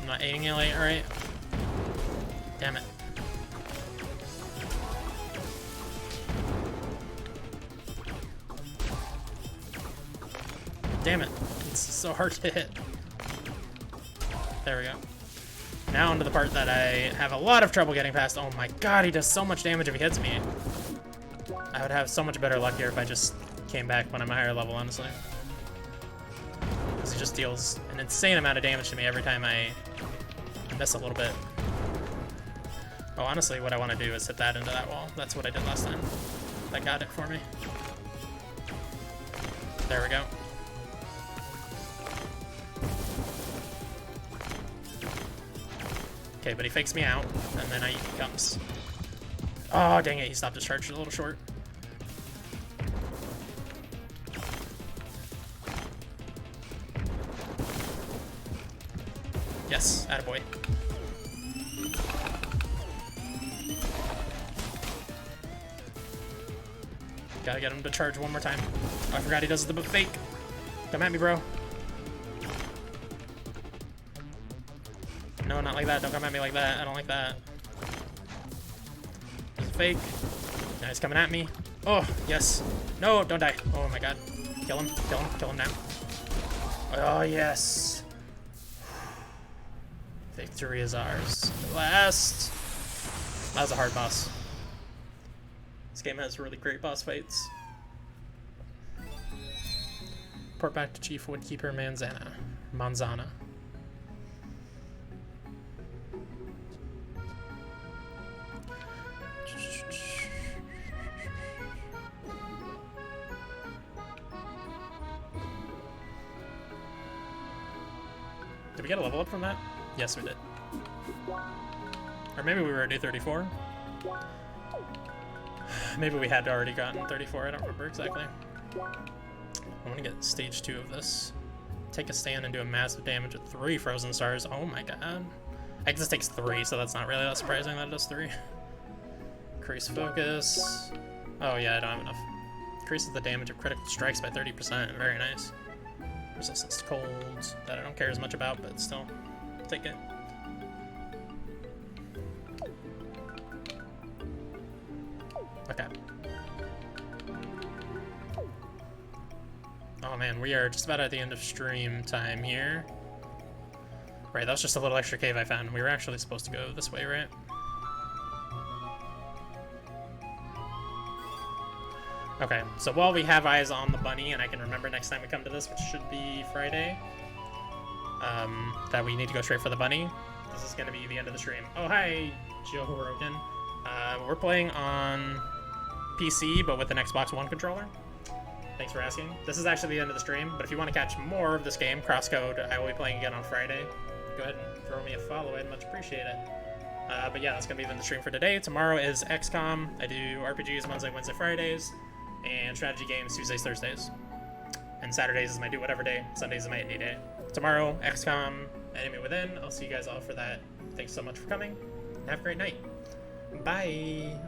I'm not aiming it right. Damn it. Damn it. It's so hard to hit. There we go. Now onto the part that I have a lot of trouble getting past. Oh my god, he does so much damage if he hits me. I would have so much better luck here if I just came back when I'm a higher level, honestly. Because he just deals an insane amount of damage to me every time I miss a little bit. Oh, honestly, what I want to do is hit that into that wall. That's what I did last time. That got it for me. There we go. Okay, but he fakes me out, and then he comes. Oh, dang it, he stopped his charge a little short. Yes, attaboy. Gotta get him to charge one more time. Oh, I forgot he does the fake. Come at me, bro. No, not like that. Don't come at me like that. I don't like that. He's a fake. Now he's coming at me. Oh, yes. No, don't die. Oh my god. Kill him. Kill him. Kill him now. Oh, yes. Victory is ours. At last. That was a hard boss. This game has really great boss fights. Report back to Chief Woodkeeper Manzana. Did we get a level up from that? Yes, we did. Or maybe we were at D34. Maybe we had already gotten 34, I don't remember exactly. I want to get stage 2 of this. Take a stand and do a massive damage with 3 frozen stars. Oh my god. I guess this takes 3, so that's not really that surprising that it does 3. Increase focus. Oh yeah, I don't have enough. Increases the damage of critical strikes by 30%. Very nice. Resistance to cold. That I don't care as much about, but still. Take it. Okay. Oh man, we are just about at the end of stream time here. Right, that was just a little extra cave I found. We were actually supposed to go this way, right? Okay, so while we have eyes on the bunny, and I can remember next time we come to this, which should be Friday, that we need to go straight for the bunny. This is going to be the end of the stream. Oh, hi, Joe Rogan. We're playing on PC, but with an Xbox One controller. Thanks for asking. This is actually the end of the stream, but if you want to catch more of this game, CrossCode, I will be playing again on Friday. Go ahead and throw me a follow, I'd much appreciate it. But yeah, that's going to be the end of the stream for today. Tomorrow is XCOM. I do RPGs Monday, Wednesday, Fridays, and strategy games Tuesdays, Thursdays. And Saturdays is my do whatever day. Sundays is my indie day. Tomorrow, XCOM, Enemy Within. I'll see you guys all for that. Thanks so much for coming. Have a great night. Bye.